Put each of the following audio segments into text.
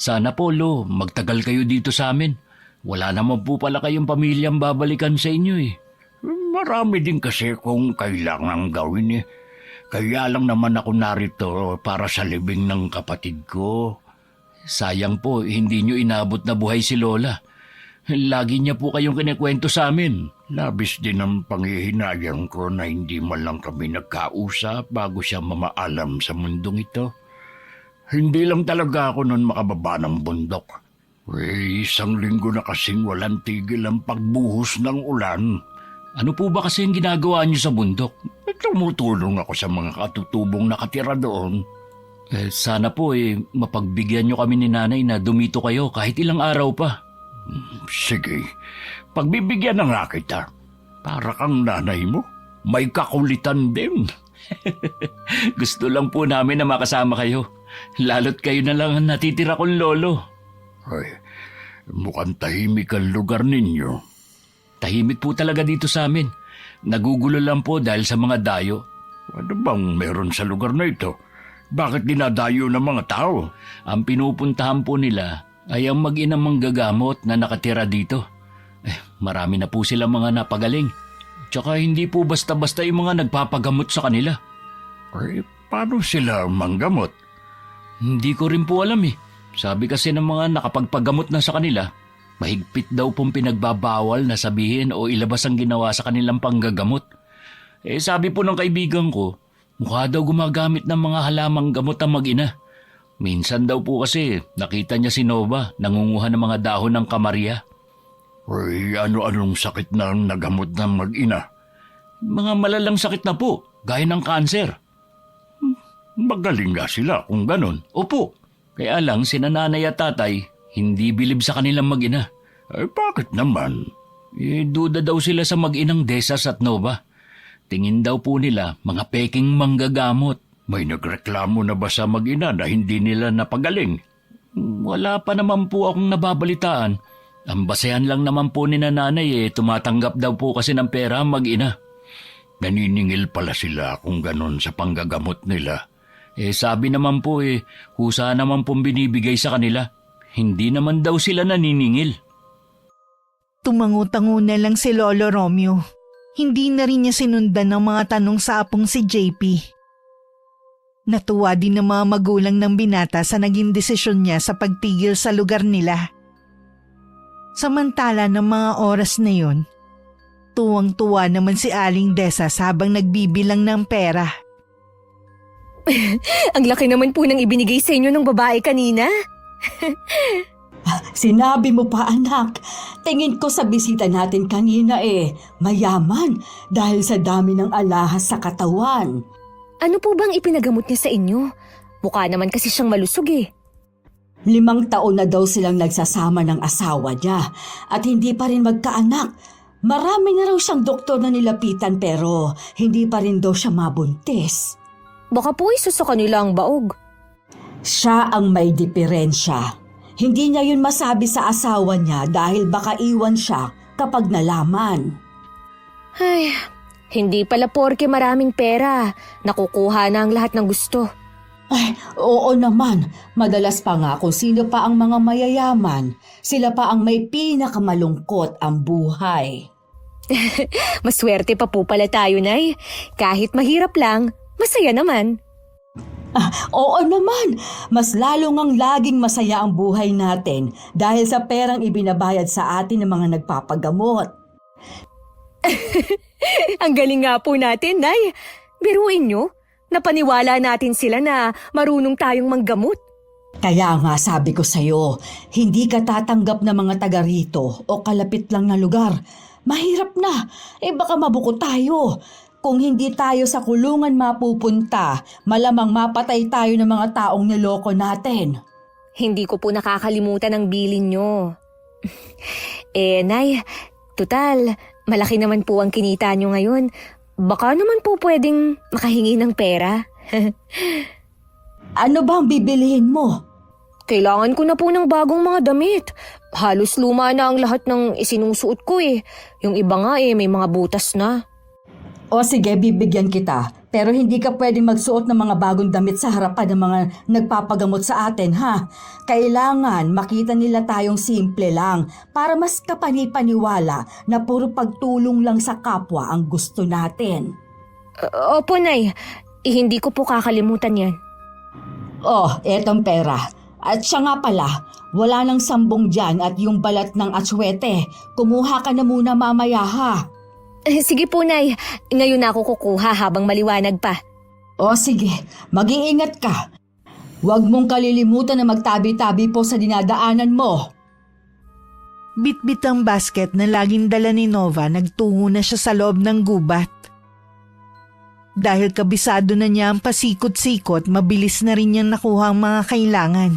Sana po, Lo, magtagal kayo dito sa amin. Wala naman po pala kayong pamilyang babalikan sa inyo eh. Marami din kasi kung kailangan gawin eh. Kaya lang naman ako narito para sa libing ng kapatid ko. Sayang po, hindi nyo inabot na buhay si Lola. Lagi niya po kayong kinikwento sa amin. Labis din ang panghihinayang ko na hindi man lang kami nagkausap bago siya mamaalam sa mundong ito. Hindi lang talaga ako noon makababa ng bundok. Isang linggo na kasing walang tigil ang pagbuhos ng ulan. Ano po ba kasi yung ginagawa niyo sa bundok? Tumutulong ako sa mga katutubong nakatira doon. Sana po mapagbigyan niyo kami ni Nanay na dumito kayo kahit ilang araw pa. Sige, pagbibigyan na nga kita. Para kang nanay mo, may kakulitan din. Gusto lang po namin na makasama kayo. Lalo't kayo na lang ang natitira kong lolo. Ay, mukhang tahimik ang lugar ninyo. Tahimik po talaga dito sa amin. Nagugulo lang po dahil sa mga dayo. Ano bang meron sa lugar na ito? Bakit dinadayo ng mga tao? Ang pinupuntahan po nila ay ang mag-inang manggagamot na nakatira dito. Marami na po sila mga napagaling. Tsaka hindi po basta-basta yung mga nagpapagamot sa kanila. Paano sila manggamot? Hindi ko rin po alam eh. Sabi kasi ng mga nakapagpagamot na sa kanila, mahigpit daw pong pinagbabawal na sabihin o ilabas ang ginawa sa kanilang panggagamot. Sabi po ng kaibigan ko, mukha daw gumagamit ng mga halamang gamot ang mag-ina. Minsan daw po kasi nakita niya si Nova nangunguha ng mga dahon ng kamarya. Ano-anong sakit na nagamot ng mag-ina? Mga malalang sakit na po, gaya ng kanser. Magaling nga sila kung ganon. Opo, kaya lang sina nanay at tatay hindi bilib sa kanilang mag-ina. Bakit naman? Duda daw sila sa mag-inang Desas at Nova. Tingin daw po nila mga peking manggagamot. May nagreklamo na ba sa mag-ina na hindi nila napagaling? Wala pa naman po akong nababalitaan. Ang basehan lang naman po ni nanay tumatanggap daw po kasi ng pera ang mag-ina. Naniningil pala sila kung ganon sa panggagamot nila. Sabi naman po husa naman pong binibigay sa kanila. Hindi naman daw sila naniningil. Tumango-tango na lang si Lolo Romeo. Hindi na rin niya sinundan ng mga tanong sa apong si JP. Natuwa din ng mga magulang ng binata sa naging desisyon niya sa pagtigil sa lugar nila. Samantala ng mga oras na yun, tuwang-tuwa naman si Aling Desas habang nagbibilang ng pera. Ang laki naman po ng ibinigay sa inyo ng babae kanina. Sinabi mo pa anak, tingin ko sa bisita natin kanina mayaman dahil sa dami ng alahas sa katawan. Ano po bang ipinagamot niya sa inyo? Mukha naman kasi siyang malusog 5 taon na daw silang nagsasama ng asawa niya at hindi pa rin magkaanak. Marami na raw siyang doktor na nilapitan pero hindi pa rin daw siya mabuntis. Baka po isa sa kanila ang baog. Siya ang may diferensya. Hindi niya yun masabi sa asawa niya dahil baka iwan siya kapag nalaman. Ay, hindi pala porke maraming pera. Nakukuha na ang lahat ng gusto. Ay, oo naman. Madalas pa nga kung sino pa ang mga mayayaman, sila pa ang may pinakamalungkot ang buhay. Maswerte pa po pala tayo, Nay. Kahit mahirap lang, masaya naman. Oo naman. Mas lalo ngang laging masaya ang buhay natin dahil sa perang ibinabayad sa atin ng mga nagpapagamot. Ang galing nga po natin, Nay. Biruin nyo, napaniwala natin sila na marunong tayong manggamot. Kaya nga sabi ko sa'yo, hindi ka tatanggap ng mga taga rito o kalapit lang na lugar. Mahirap na, baka mabuko tayo. Kung hindi tayo sa kulungan mapupunta, malamang mapatay tayo ng mga taong niloko natin. Hindi ko po nakakalimutan ang bilin nyo. Nay, tutal, malaki naman po ang kinita nyo ngayon. Baka naman po pwedeng makahingi ng pera. Ano bang bibilihin mo? Kailangan ko na po ng bagong mga damit. Halos luma na ang lahat ng isinusuot ko Yung iba nga may mga butas na. O sige, bibigyan kita. Pero hindi ka pwedeng magsuot ng mga bagong damit sa harapan ng mga nagpapagamot sa atin, ha? Kailangan makita nila tayong simple lang para mas kapani-paniwala na puro pagtulong lang sa kapwa ang gusto natin. Opo, Nay. Hindi ko po kakalimutan yan. Oh, etong pera. At siya nga pala, wala nang sambong dyan at yung balat ng atswete. Kumuha ka na muna mamaya, ha? Sige po, Nay. Ngayon na ako kukuha habang maliwanag pa. O sige, mag-iingat ka. Huwag mong kalilimutan na magtabi-tabi po sa dinadaanan mo. Bitbit ang basket na laging dala ni Nova, nagtungo na siya sa loob ng gubat. Dahil kabisado na niya ang pasikot-sikot, mabilis na rin niyang nakuha ang mga kailangan.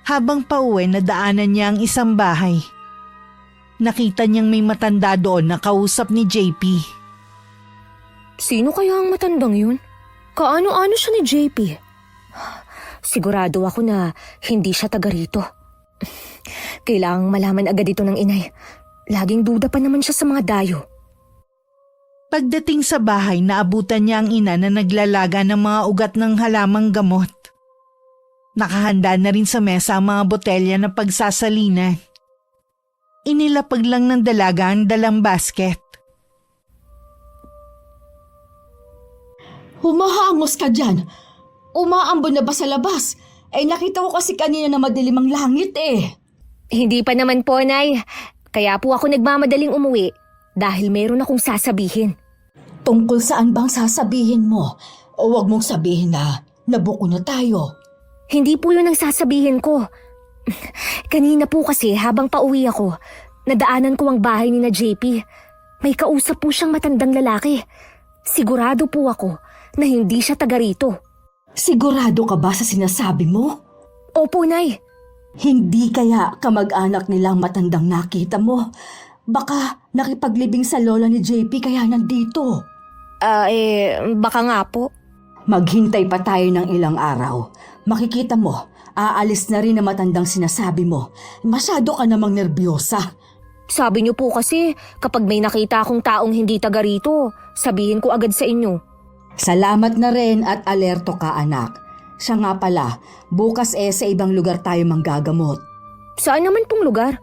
Habang pauwi, nadaanan niya ang isang bahay. Nakita niyang may matanda doon na kausap ni JP. Sino kaya ang matandang yun? Kaano-ano siya ni JP? Sigurado ako na hindi siya taga rito. Kailangang malaman agad ito ng inay. Laging duda pa naman siya sa mga dayo. Pagdating sa bahay, naabutan niya ang ina na naglalaga ng mga ugat ng halamang gamot. Nakahanda na rin sa mesa ang mga botelya na pagsasalinan. Inilapag lang ng dalaga ang dalang basket. Humahangos ka dyan. Umaambon na ba sa labas? Nakita ko kasi kanina na madilim ang langit eh. Hindi pa naman po, Nay. Kaya po ako nagmamadaling umuwi dahil meron akong sasabihin. Tungkol saan bang sasabihin mo? O wag mong sabihin na nabuko na tayo. Hindi po yun ang sasabihin ko. Kanina po kasi habang pauwi ako, nadaanan ko ang bahay ni na JP. May kausap po siyang matandang lalaki. Sigurado po ako na hindi siya taga rito. Sigurado ka ba sa sinasabi mo? Opo, Nay. Hindi kaya kamag-anak nilang matandang nakita mo? Baka nakipaglibing sa lola ni JP kaya nandito. Baka nga po. Maghintay pa tayo ng ilang araw. Makikita mo, aalis na rin ang matandang sinasabi mo. Masyado ka namang nerbiyosa. Sabi niyo po kasi kapag may nakita akong taong hindi taga rito, sabihin ko agad sa inyo. Salamat na rin at alerto ka, anak. Siya nga pala, bukas sa ibang lugar tayo manggagamot. Saan naman pong lugar?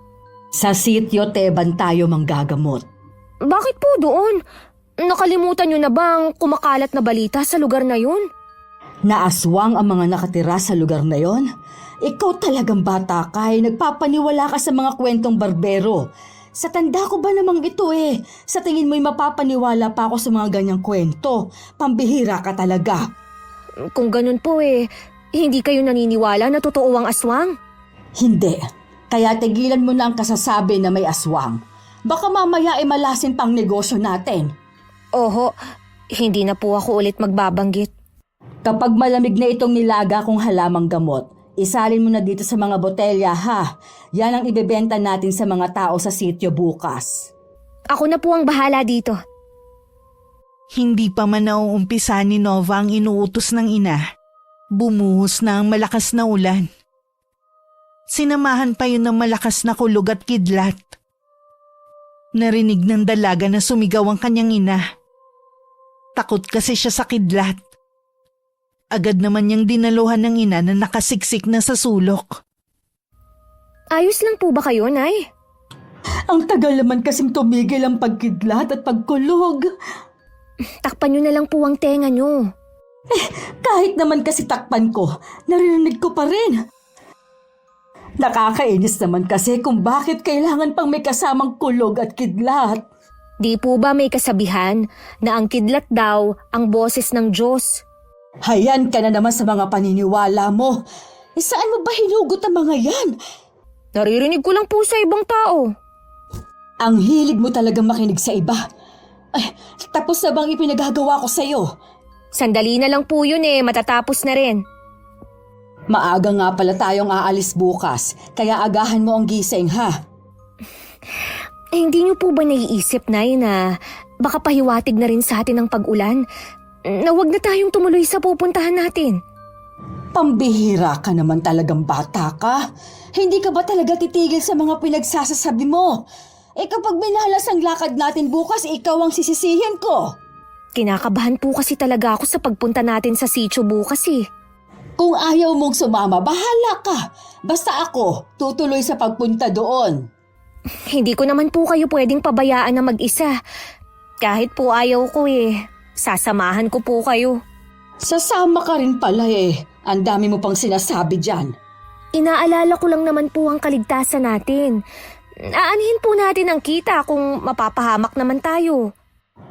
Sa sitio Teban tayo manggagamot. Bakit po doon? Nakalimutan niyo na bang kumakalat na balita sa lugar na yun? Naaswang ang mga nakatira sa lugar na yon? Ikaw talagang bata ka nagpapaniwala ka sa mga kwentong barbero. Sa tanda ko ba namang ito Sa tingin mo'y mapapaniwala pa ako sa mga ganyang kwento. Pambihira ka talaga. Kung ganun po hindi kayo naniniwala na totoo ang aswang? Hindi. Kaya tigilan mo na ang kasasabi na may aswang. Baka mamaya malasin pang negosyo natin. Oho, hindi na po ako ulit magbabanggit. Kapag malamig na itong nilaga kong halamang gamot, isalin mo na dito sa mga botelya, ha? Yan ang ibebenta natin sa mga tao sa sitio bukas. Ako na po ang bahala dito. Hindi pa man nauumpisa ni Nova ang inuutos ng ina. Bumuhos na ang malakas na ulan. Sinamahan pa yun ng malakas na kulog at kidlat. Narinig ng dalaga na sumigaw ang kanyang ina. Takot kasi siya sa kidlat. Agad naman niyang dinaluhan ng ina na nakasiksik na sa sulok. Ayos lang po ba kayo, Nay? Ang tagal naman kasing tumigil ang pagkidlat at pagkulog. Takpan niyo na lang po ang tenga niyo. Kahit naman kasi takpan ko, narinig ko pa rin. Nakakainis naman kasi kung bakit kailangan pang may kasamang kulog at kidlat. Di po ba may kasabihan na ang kidlat daw ang boses ng Diyos? Hayan ka na naman sa mga paniniwala mo. Saan mo ba hinugot ang mga yan? Naririnig ko lang po sa ibang tao. Ang hilig mo talagang makinig sa iba. Tapos na bang ipinagagawa ko sa'yo? Sandali na lang po yun matatapos na rin. Maaga nga pala tayong aalis bukas, kaya agahan mo ang gising, ha? Hindi niyo po ba naiisip, Nay, na baka pahiwatig na rin sa atin ang pag-ulan? Na huwag na tayong tumuloy sa pupuntahan natin. Pambihira ka naman talagang bata ka. Hindi ka ba talaga titigil sa mga pinagsasasabi mo? Kapag minalas ang lakad natin bukas, ikaw ang sisisihin ko. Kinakabahan po kasi talaga ako sa pagpunta natin sa sitio bukas eh. Kung ayaw mong sumama, bahala ka. Basta ako, tutuloy sa pagpunta doon. Hindi ko naman po kayo pwedeng pabayaan na mag-isa. Kahit po ayaw ko eh, sasamahan ko po kayo. Sasama ka rin pala eh. Ang dami mo pang sinasabi dyan. Inaalala ko lang naman po ang kaligtasan natin. Aanhin po natin ang kita kung mapapahamak naman tayo.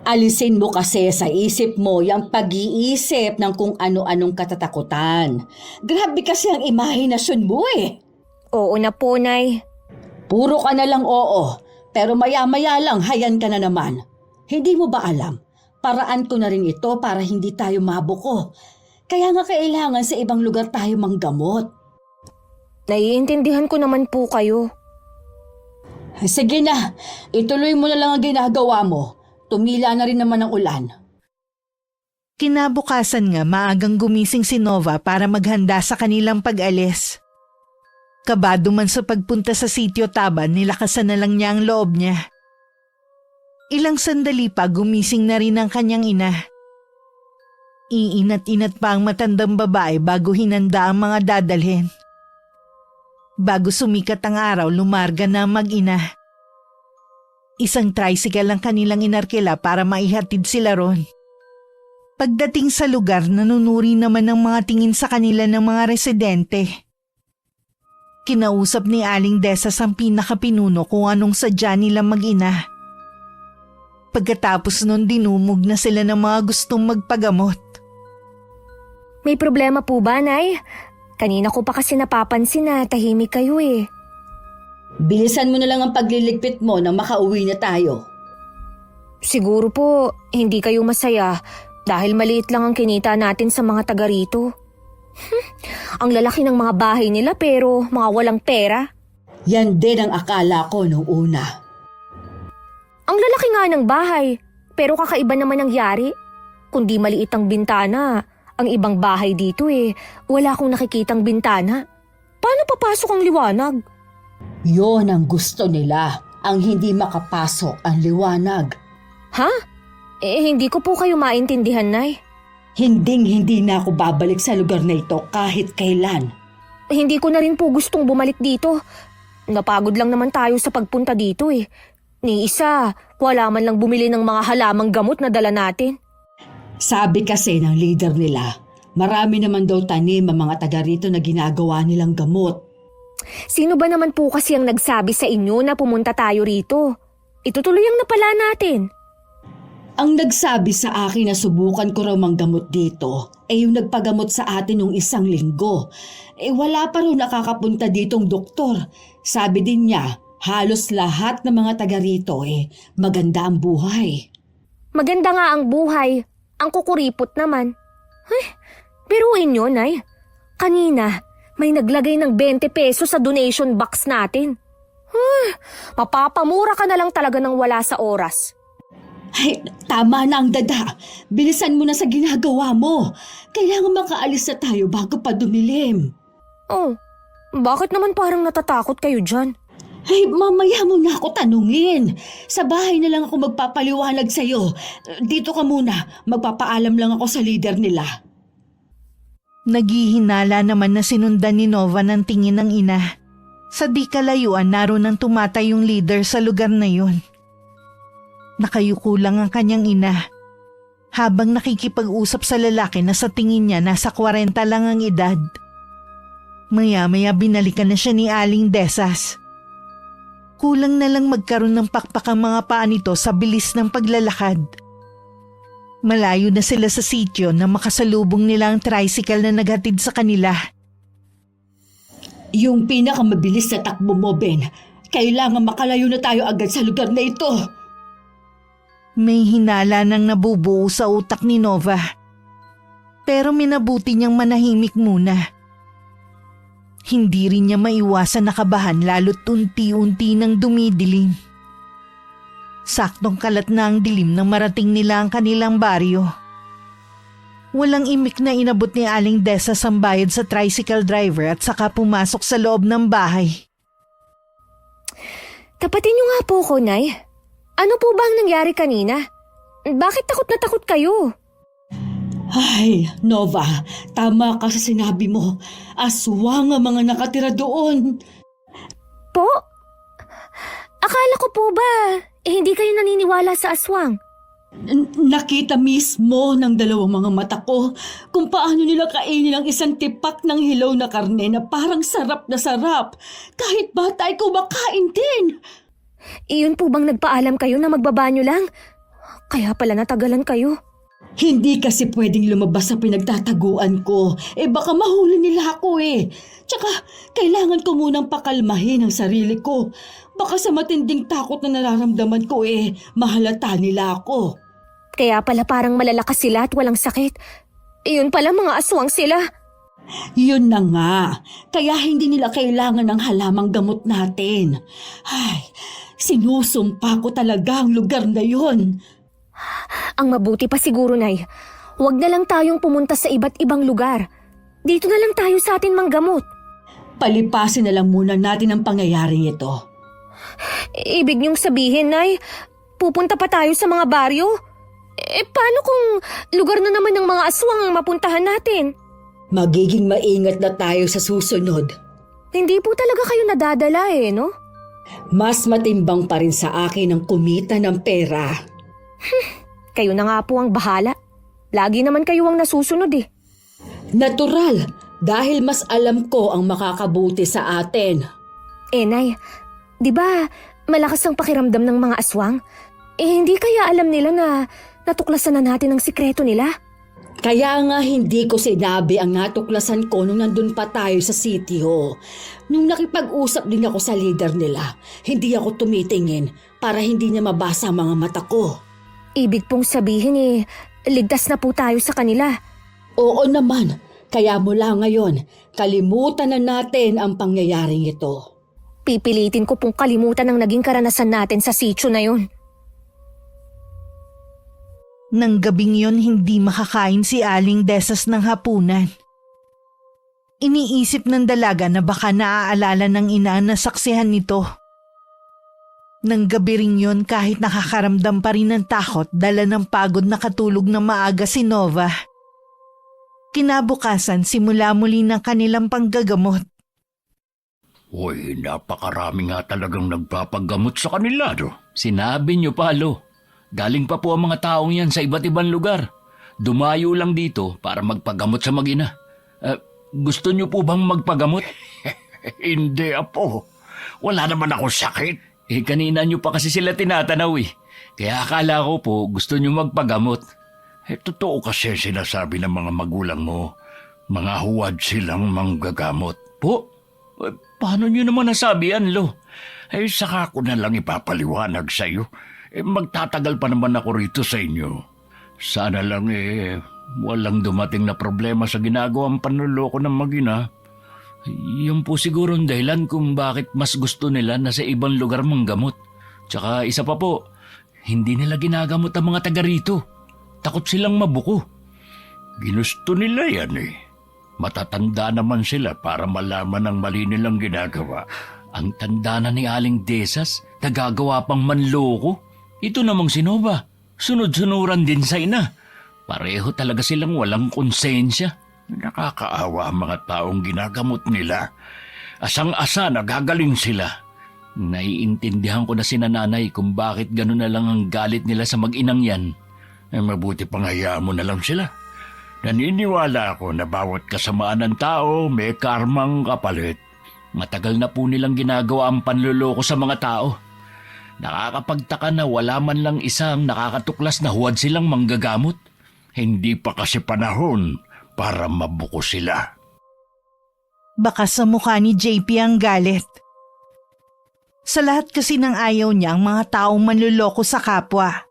Alisin mo kasi sa isip mo yung pag-iisip ng kung ano-anong katatakutan. Grabe kasi ang imahinasyon mo eh. Oo na po, Nay. Puro ka na lang oo, pero maya-maya lang hayan ka na naman. Hindi mo ba alam? Paraan ko na rin ito para hindi tayo mabuko. Kaya nga kailangan sa ibang lugar tayo manggamot. Naiintindihan ko naman po kayo. Sige na, ituloy mo na lang ang ginagawa mo. Tumila na rin naman ang ulan. Kinabukasan nga maagang gumising si Nova para maghanda sa kanilang pag-alis. Kabado man sa pagpunta sa sitio Taban, nilakasan na lang niya ang loob niya. Ilang sandali pa gumising na rin ang kanyang ina. Iinat-inat pa ang matandang babae bago hinanda ang mga dadalhin. Bago sumikat ang araw, lumarga na ang mag-ina. Isang tricycle ang kanilang inarkila para maihatid sila ron. Pagdating sa lugar, nanunuri naman ang mga tingin sa kanila ng mga residente. Kinausap ni Aling Desas ang pinakapinuno kung anong sadya nila mag-ina. Pagkatapos nun dinumog na sila ng mga gustong magpagamot. May problema po ba, Nay? Kanina ko pa kasi napapansin na tahimik kayo eh. Bilisan mo na lang ang pagliligpit mo nang makauwi na tayo. Siguro po, hindi kayo masaya dahil maliit lang ang kinita natin sa mga taga rito. Ang lalaki ng mga bahay nila pero mga walang pera. Yan din ang akala ko nung una. Ang lalaki nga ng bahay, pero kakaiba naman ang yari. Kundi maliit ang bintana, ang ibang bahay dito eh, wala akong nakikitang bintana. Paano papasok ang liwanag? Yon ang gusto nila, ang hindi makapasok ang liwanag. Ha? Hindi ko po kayo maintindihan, Nay. Hinding-hindi na ako babalik sa lugar na ito kahit kailan. Hindi ko na rin po gustong bumalik dito. Napagod lang naman tayo sa pagpunta dito eh. Ni isa, wala man lang bumili ng mga halamang gamot na dala natin. Sabi kasi ng leader nila, marami naman daw tanim ang mga taga rito na ginagawa nilang gamot. Sino ba naman po kasi ang nagsabi sa inyo na pumunta tayo rito? Itutuloy ang napala natin. Ang nagsabi sa akin na subukan ko raw manggamot dito ay yung nagpagamot sa atin nung 1 linggo. Wala pa raw nakakapunta ditong doktor. Sabi din niya, halos lahat ng mga taga rito maganda ang buhay. Maganda nga ang buhay. Ang kukuripot naman. Biruin nyo, Nay. Kanina, may naglagay ng 20 pesos sa donation box natin. Mapapamura ka na lang talaga ng wala sa oras. Ay, tama na ang dada. Bilisan mo na sa ginagawa mo. Kailangan makaalis na tayo bago pa dumilim. Oh, bakit naman parang natatakot kayo dyan? Ay, mamaya mo na ako tanungin. Sa bahay na lang ako magpapaliwanag sa'yo. Dito ka muna. Magpapaalam lang ako sa leader nila. Naghihinala naman na sinundan ni Nova ng tingin ng ina. Sa di kalayuan naroon ang tumatay yung leader sa lugar na yun. Nakayuko lang ang kanyang ina. Habang nakikipag-usap sa lalaki na sa tingin niya nasa 40 lang ang edad. Maya-maya binalikan na siya ni Aling Desas. Kulang na lang magkaroon ng pakpak ang mga paa nito sa bilis ng paglalakad. Malayo na sila sa sitio na makasalubong nila ang tricycle na naghatid sa kanila. Yung pinakamabilis na takbo mo, Ben. Kailangan makalayo na tayo agad sa lugar na ito. May hinala nang nabubuo sa utak ni Nova. Pero minabuti niyang manahimik muna. Hindi rin niya maiwasan nakabahan lalo't unti-unti nang dumidilim. Saktong kalat na ang dilim nang marating nila ang kanilang baryo. Walang imik na inabot ni Aling Desas ang bayad sa tricycle driver at saka pumasok sa loob ng bahay. Tapatin niyo nga po ko, Nay. Ano po ba ang nangyari kanina? Bakit takot na takot kayo? Ay, Nova, tama ka sa sinabi mo. Aswang ang mga nakatira doon. Po? Akala ko po ba, hindi kayo naniniwala sa aswang? Nakita mismo ng dalawang mga mata ko kung paano nila kainin ang isang tipak ng hilaw na karne na parang sarap na sarap. Kahit bata ay kumakain din. Iyon po bang nagpaalam kayo na magbabanyo lang? Kaya pala natagalan kayo. Hindi kasi pwedeng lumabas sa pinagtataguan ko. Baka mahuli nila ako Tsaka, kailangan ko munang pakalmahin ang sarili ko. Baka sa matinding takot na nararamdaman ko mahalata nila ako. Kaya pala parang malalakas sila at walang sakit. Iyon pala mga aswang sila. Yun na nga. Kaya hindi nila kailangan ng halamang gamot natin. Ay, sinusumpa ko talaga ang lugar na yun. Ang mabuti pa siguro, Nay. Huwag na lang tayong pumunta sa iba't ibang lugar. Dito na lang tayo sa atin manggamot. Palipasin na lang muna natin ang pangyayaring ito. Ibig niyong sabihin, Nay, pupunta pa tayo sa mga baryo? Paano kung lugar na naman ng mga aswang ang mapuntahan natin? Magiging maingat na tayo sa susunod. Hindi po talaga kayo nadadala no? Mas matimbang pa rin sa akin ang kumita ng pera. Kayo na nga po ang bahala. Lagi naman kayo ang nasusunod Natural, dahil mas alam ko ang makakabuti sa atin. Nay, di ba malakas ang pakiramdam ng mga aswang? Hindi kaya alam nila na natuklasan na natin ang sikreto nila? Kaya nga hindi ko sinabi ang natuklasan ko nung nandun pa tayo sa sitio. Nung nakipag-usap din ako sa leader nila, hindi ako tumitingin para hindi niya mabasa ang mga mata ko. Ibig pong sabihin ligtas na po tayo sa kanila. Oo naman, kaya mula ngayon, kalimutan na natin ang pangyayaring ito. Pipilitin ko pong kalimutan ang naging karanasan natin sa sitio na yon. Nang gabing yon hindi makakain si Aling Desas ng hapunan. Iniisip ng dalaga na baka naaalala ng ina na saksihan nito. Nang gabi rin yun kahit nakakaramdam pa rin ng takot dala ng pagod na katulog na maaga si Nova. Kinabukasan simula muli ng kanilang panggagamot. Uy, napakarami nga talagang nagpapagamot sa kanila, no? Sinabi niyo pa, Lo. Galing pa po ang mga taong yan sa iba't ibang lugar. Dumayo lang dito para magpagamot sa mag-ina. Gusto niyo po bang magpagamot? Hindi, Apo. Wala naman ako sakit. Kanina niyo pa kasi sila tinatanaw Kaya akala ko po gusto niyo magpagamot. Totoo kasi sinasabi ng mga magulang mo. Mga huwad silang manggagamot. Po? Paano niyo naman nasabi yan, Lo? Saka ko na lang ipapaliwanag sa iyo. Magtatagal pa naman ako rito sa inyo. Sana lang walang dumating na problema sa ginagawang panluloko ng mag-ina. Yun po siguro ang dahilan kung bakit mas gusto nila na sa ibang lugar manggamot. Tsaka isa pa po, hindi nila ginagamot ang mga taga rito. Takot silang mabuko. Ginusto nila yan Matatanda naman sila para malaman ang mali nilang ginagawa. Ang tanda na ni Aling Desas, nagagawa pang manloko. Ito namang si Nova, sunod-sunuran din sa ina. Pareho talaga silang walang konsensya. Nakakaawa ang mga taong ginagamot nila. Asang-asa nagagaling sila. Naiintindihan ko na si nanay kung bakit gano'n na lang ang galit nila sa mag-inang yan. Mabuti pang hayaan mo na lang sila. Naniniwala ako na bawat kasamaan ng tao may karmang kapalit. Matagal na po nilang ginagawa ang panluloko sa mga tao. Nakakapagtaka na wala man lang isang nakakatuklas na huwad silang manggagamot. Hindi pa kasi panahon para mabuko sila. Baka sa mukha ni JP ang galit. Sa lahat kasi ng ayaw niya ang mga taong manluloko sa kapwa.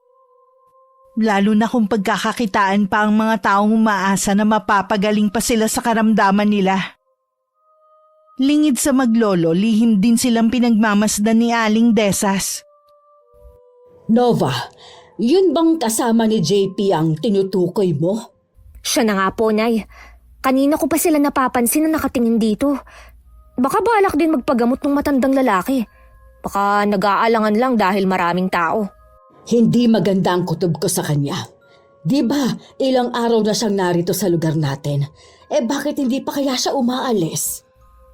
Lalo na kung pagkakakitaan pa ang mga taong umaasa na mapapagaling pa sila sa karamdaman nila. Lingid sa maglolo, lihim din silang pinagmamasdan ni Aling Desas. Nova, yun bang kasama ni JP ang tinutukoy mo? Siya na nga po, Nay. Kanina ko pa sila napapansin na nakatingin dito. Baka balak din magpagamot ng matandang lalaki. Baka nag-aalangan lang dahil maraming tao. Hindi maganda ang kutob ko sa kanya. Di ba, ilang araw na siyang narito sa lugar natin. Bakit hindi pa kaya siya umaalis?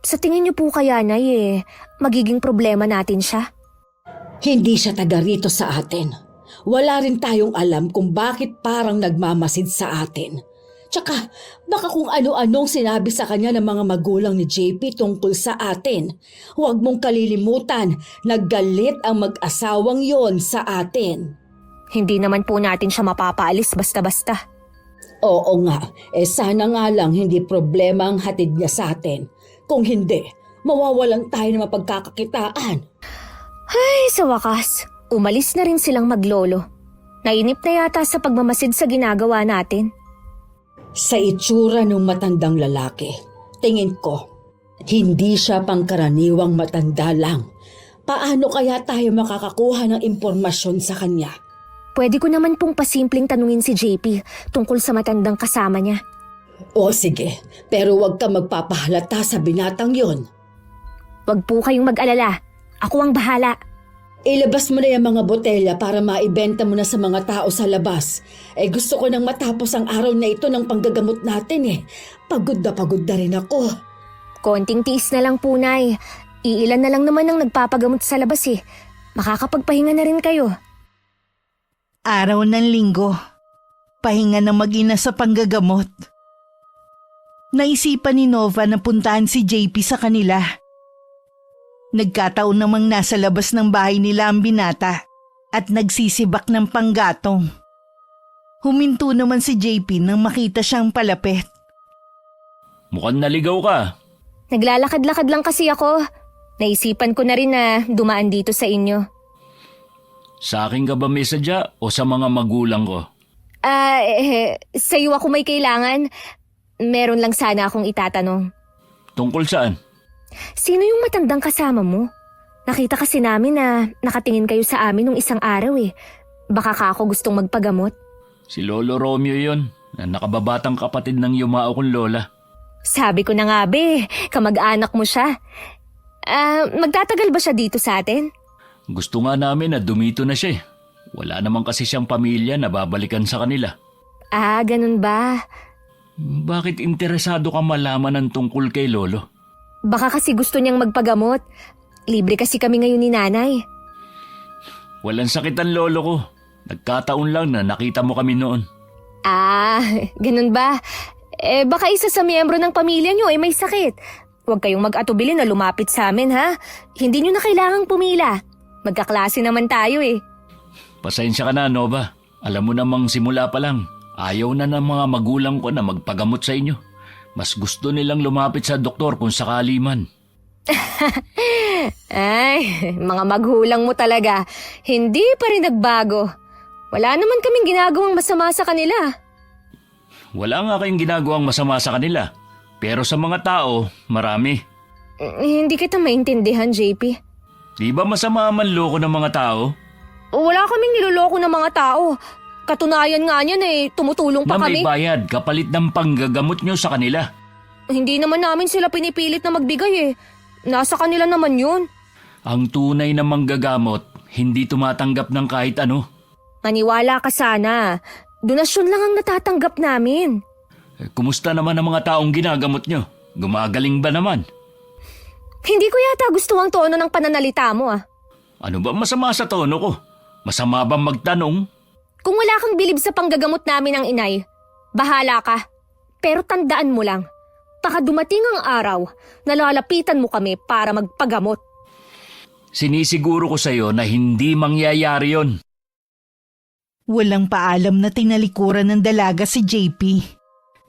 Sa tingin niyo po kaya, Nay, magiging problema natin siya? Hindi siya taga rito sa atin. Wala rin tayong alam kung bakit parang nagmamasid sa atin. Tsaka, baka kung ano-anong sinabi sa kanya ng mga magulang ni JP tungkol sa atin. Huwag mong kalilimutan, naggalit ang mag-asawang yon sa atin. Hindi naman po natin siya mapapaalis basta-basta. Oo nga, sana nga lang hindi problema ang hatid niya sa atin. Kung hindi, mawawalan tayo ng mapagkakakitaan. Ay, sa wakas, umalis na rin silang maglolo. Nainip na yata sa pagmamasid sa ginagawa natin. Sa itsura ng matandang lalaki, tingin ko, hindi siya pangkaraniwang matanda lang. Paano kaya tayo makakakuha ng impormasyon sa kanya? Pwede ko naman pong pasimpleng tanungin si JP tungkol sa matandang kasama niya. O sige, pero huwag ka magpapahalata sa binatang yon. Huwag po kayong mag-alala. Ako ang bahala. Ilabas mo na yung mga botelya para maibenta mo na sa mga tao sa labas. Gusto ko nang matapos ang araw na ito ng panggagamot natin. Pagod na rin ako. Konting tiis na lang po, Nay. Iilan na lang naman ang nagpapagamot sa labas Makakapagpahinga na rin kayo. Araw ng linggo. Pahinga ng mag-ina sa panggagamot. Naisipan ni Nova na puntahan si JP sa kanila. Nagkataon namang nasa labas ng bahay nila ang binata at nagsisibak ng panggatong. Huminto naman si JP nang makita siyang palapit. Mukhang naligaw ka. Naglalakad-lakad lang kasi ako. Naisipan ko na rin na dumaan dito sa inyo. Sa akin ka ba may sadya o sa mga magulang ko? Sa'yo ako may kailangan. Meron lang sana akong itatanong. Tungkol saan? Sino yung matandang kasama mo? Nakita kasi namin na nakatingin kayo sa amin nung isang araw Baka ka ako gustong magpagamot. Si Lolo Romeo yon, na nakababatang kapatid ng yumao kong lola. Sabi ko na nga kamag-anak mo siya. Magtatagal ba siya dito sa atin? Gusto nga namin na dumito na siya Wala naman kasi siyang pamilya na babalikan sa kanila. Ganun ba? Bakit interesado ka malaman ng tungkol kay Lolo? Baka kasi gusto niyang magpagamot. Libre kasi kami ngayon ni Nanay. Walang sakit ang lolo ko. Nagkataon lang na nakita mo kami noon. Ganun ba? Baka isa sa miyembro ng pamilya niyo may sakit. Huwag kayong mag-atubili na lumapit sa amin, ha? Hindi niyo na kailangang pumila. Magkaklase naman tayo Pasensya ka na, Nova. Alam mo namang simula pa lang, ayaw na ng mga magulang ko na magpagamot sa inyo. Mas gusto nilang lumapit sa doktor kung sakali man. Ay, mga magulang mo talaga. Hindi pa rin nagbago. Wala naman kaming ginagawang masama sa kanila. Wala nga kayong ginagawang masama sa kanila. Pero sa mga tao, marami. Hindi kita maintindihan, JP. Di ba masama ang manloko ng mga tao? Wala kaming niloloko ng mga tao. Katunayan nga niyan tumutulong pa Na may kami. bayad kapalit ng panggagamot nyo sa kanila. Hindi naman namin sila pinipilit na magbigay Nasa kanila naman yun. Ang tunay na manggagamot, hindi tumatanggap ng kahit ano. Maniwala ka sana. Donasyon lang ang natatanggap namin. Kumusta naman ang mga taong ginagamot nyo? Gumagaling ba naman? Hindi ko yata gusto ang tono ng pananalita mo Ano ba masama sa tono ko? Masama ba magtanong? Kung wala kang bilib sa panggagamot namin ng inay, bahala ka. Pero tandaan mo lang, baka dumating ang araw na lalapitan mo kami para magpagamot. Sinisiguro ko sa'yo na hindi mangyayari yon. Walang paalam na tinalikuran ng dalaga si JP.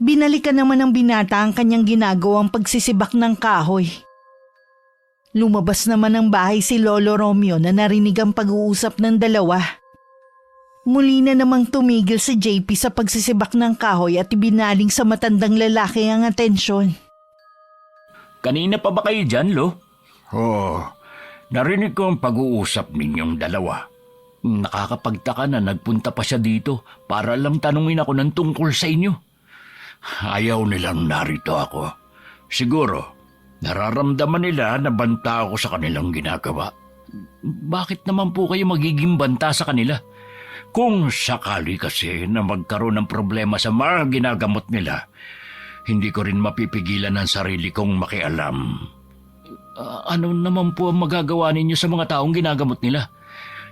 Binalikan naman ng binata ang kanyang ginagawang pagsisibak ng kahoy. Lumabas naman ng bahay si Lolo Romeo na narinig ang pag-uusap ng dalawa. Muli na namang tumigil si JP sa pagsisibak ng kahoy at ibinaling sa matandang lalaki ang atensyon. Kanina pa ba kayo dyan, Lo? Narinig ko ang pag-uusap ninyong dalawa. Nakakapagtaka na nagpunta pa siya dito para lang tanungin ako ng tungkol sa inyo. Ayaw nilang narito ako. Siguro, nararamdaman nila na banta ako sa kanilang ginagawa. Bakit naman po kayo magiging banta sa kanila? Kung sakali kasi na magkaroon ng problema sa mga ginagamot nila, hindi ko rin mapipigilan ang sarili kong makialam. Ano naman po ang magagawa ninyo sa mga taong ginagamot nila?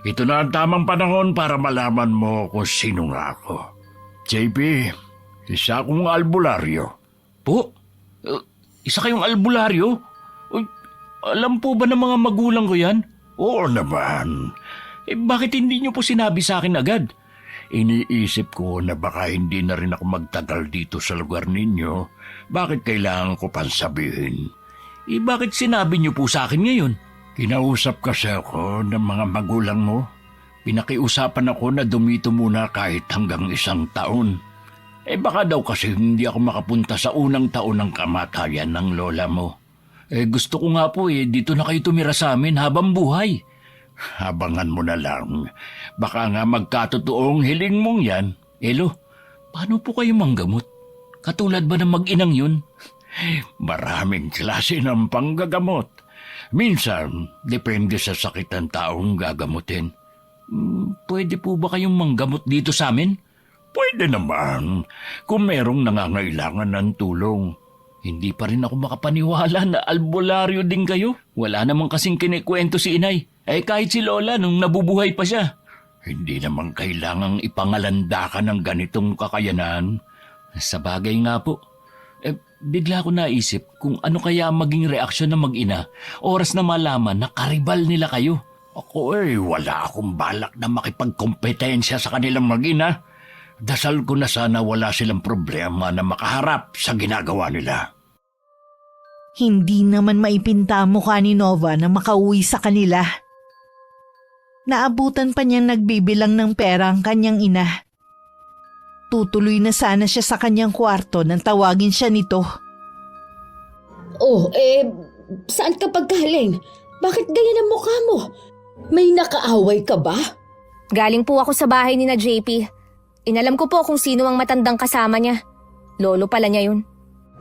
Ito na ang tamang panahon para malaman mo kung sino nga ako. JP, isa akong albularyo. Po? Isa kayong albularyo? Uy, alam po ba ng mga magulang ko yan? Oo naman. Bakit hindi nyo po sinabi sa akin agad? Iniisip ko na baka hindi na rin ako magtagal dito sa lugar ninyo. Bakit kailangan ko pang sabihin? Bakit sinabi nyo po sa akin ngayon? Kinausap kasi ako ng mga magulang mo. Pinakiusapan ako na dumito muna kahit hanggang 1 taon. Baka daw kasi hindi ako makapunta sa unang taon ng kamatayan ng lola mo. Gusto ko nga po dito na kayo tumira sa amin habang buhay. Habangan mo na lang. Baka nga magkatotoong hiling mong yan. Elo, paano po kayo manggamot? Katulad ba ng mag-inang yun? Maraming klase ng panggagamot. Minsan, depende sa sakit ng taong gagamutin. Pwede po ba kayong manggamot dito sa amin? Pwede naman, kung merong nangangailangan ng tulong. Hindi pa rin ako makapaniwala na albularyo din kayo. Wala namang kasing kinikwento si inay. Kahit si lola nung nabubuhay pa siya. Hindi naman kailangang ipangalanda ka ng ganitong kakayanan. Sa bagay nga po. Bigla ko naisip kung ano kaya ang maging reaksyon ng mag-ina oras na malaman na karibal nila kayo. Ako wala akong balak na makipagkompetensya sa kanilang mag-ina. Dasal ko na sana wala silang problema na makaharap sa ginagawa nila. Hindi naman maipinta ang mukha ni Nova na makauwi sa kanila. Naabutan pa niyang nagbibilang ng pera ang kanyang ina. Tutuloy na sana siya sa kanyang kwarto nang tawagin siya nito. Saan ka paggaling? Bakit ganyan ang mukha mo? May nakaaway ka ba? Galing po ako sa bahay ni na JP. Inalam ko po kung sino ang matandang kasama niya. Lolo pala niya yun.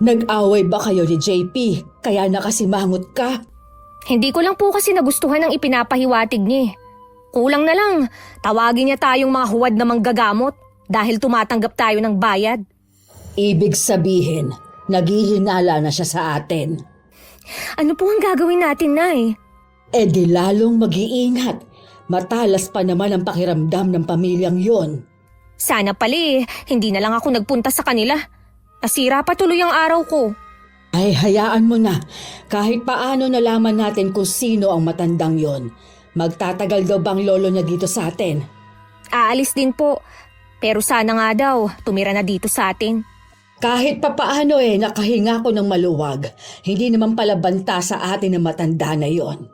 Nag-away ba kayo ni JP? Kaya nakasimangot ka? Hindi ko lang po kasi nagustuhan ang ipinapahiwatig niya eh. Kulang na lang, tawagin niya tayong mga huwad na manggagamot dahil tumatanggap tayo ng bayad. Ibig sabihin, naghihinala na siya sa atin. Ano po ang gagawin natin, Nay? Di lalong mag-iingat. Matalas pa naman ang pakiramdam ng pamilyang yon. Sana pala hindi na lang ako nagpunta sa kanila. Nasira pa tuloy ang araw ko. Ay, hayaan mo na. Kahit paano nalaman natin kung sino ang matandang yon. Magtatagal daw bang lolo niya dito sa atin? Aalis din po. Pero sana nga daw, tumira na dito sa atin. Kahit papaano nakahinga ko ng maluwag. Hindi naman pala banta sa atin ang matanda na yon.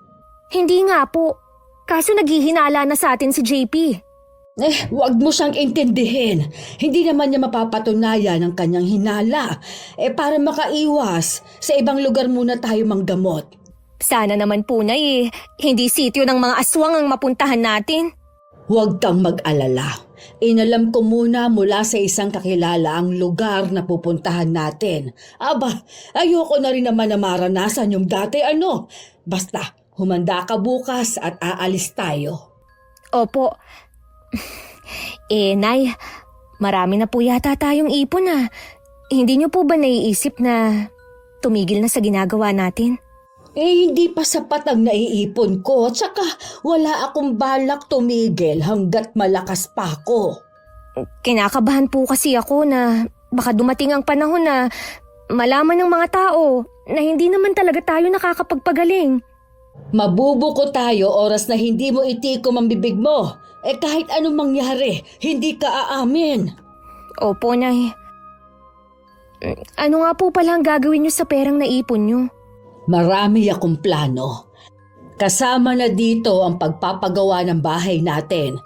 Hindi nga po. Kaso naghihinala na sa atin si JP. Huwag mo siyang intindihin. Hindi naman niya mapapatunayan ang kanyang hinala. Para makaiwas, sa ibang lugar muna tayo manggamot. Sana naman po na hindi sityo ng mga aswang ang mapuntahan natin. Huwag kang mag-alala. Inalam ko muna mula sa isang kakilala ang lugar na pupuntahan natin. Aba, ayoko na rin naman na maranasan yung dati Basta, humanda ka bukas at aalis tayo. Opo. Nay, marami na po yata tayong ipon . Hindi niyo po ba naiisip na tumigil na sa ginagawa natin? Hindi pa sapat ang naiipon ko. Tsaka wala akong balak tumigil hanggat malakas pa ako. Kinakabahan po kasi ako na baka dumating ang panahon na malaman ng mga tao na hindi naman talaga tayo nakakapagpagaling. Mabubuko tayo oras na hindi mo itikom ang bibig mo. Kahit anong mangyari, hindi ka aamin. Opo, Nay. Ano nga po pala ang gagawin niyo sa perang naipon niyo? Marami akong plano. Kasama na dito ang pagpapagawa ng bahay natin.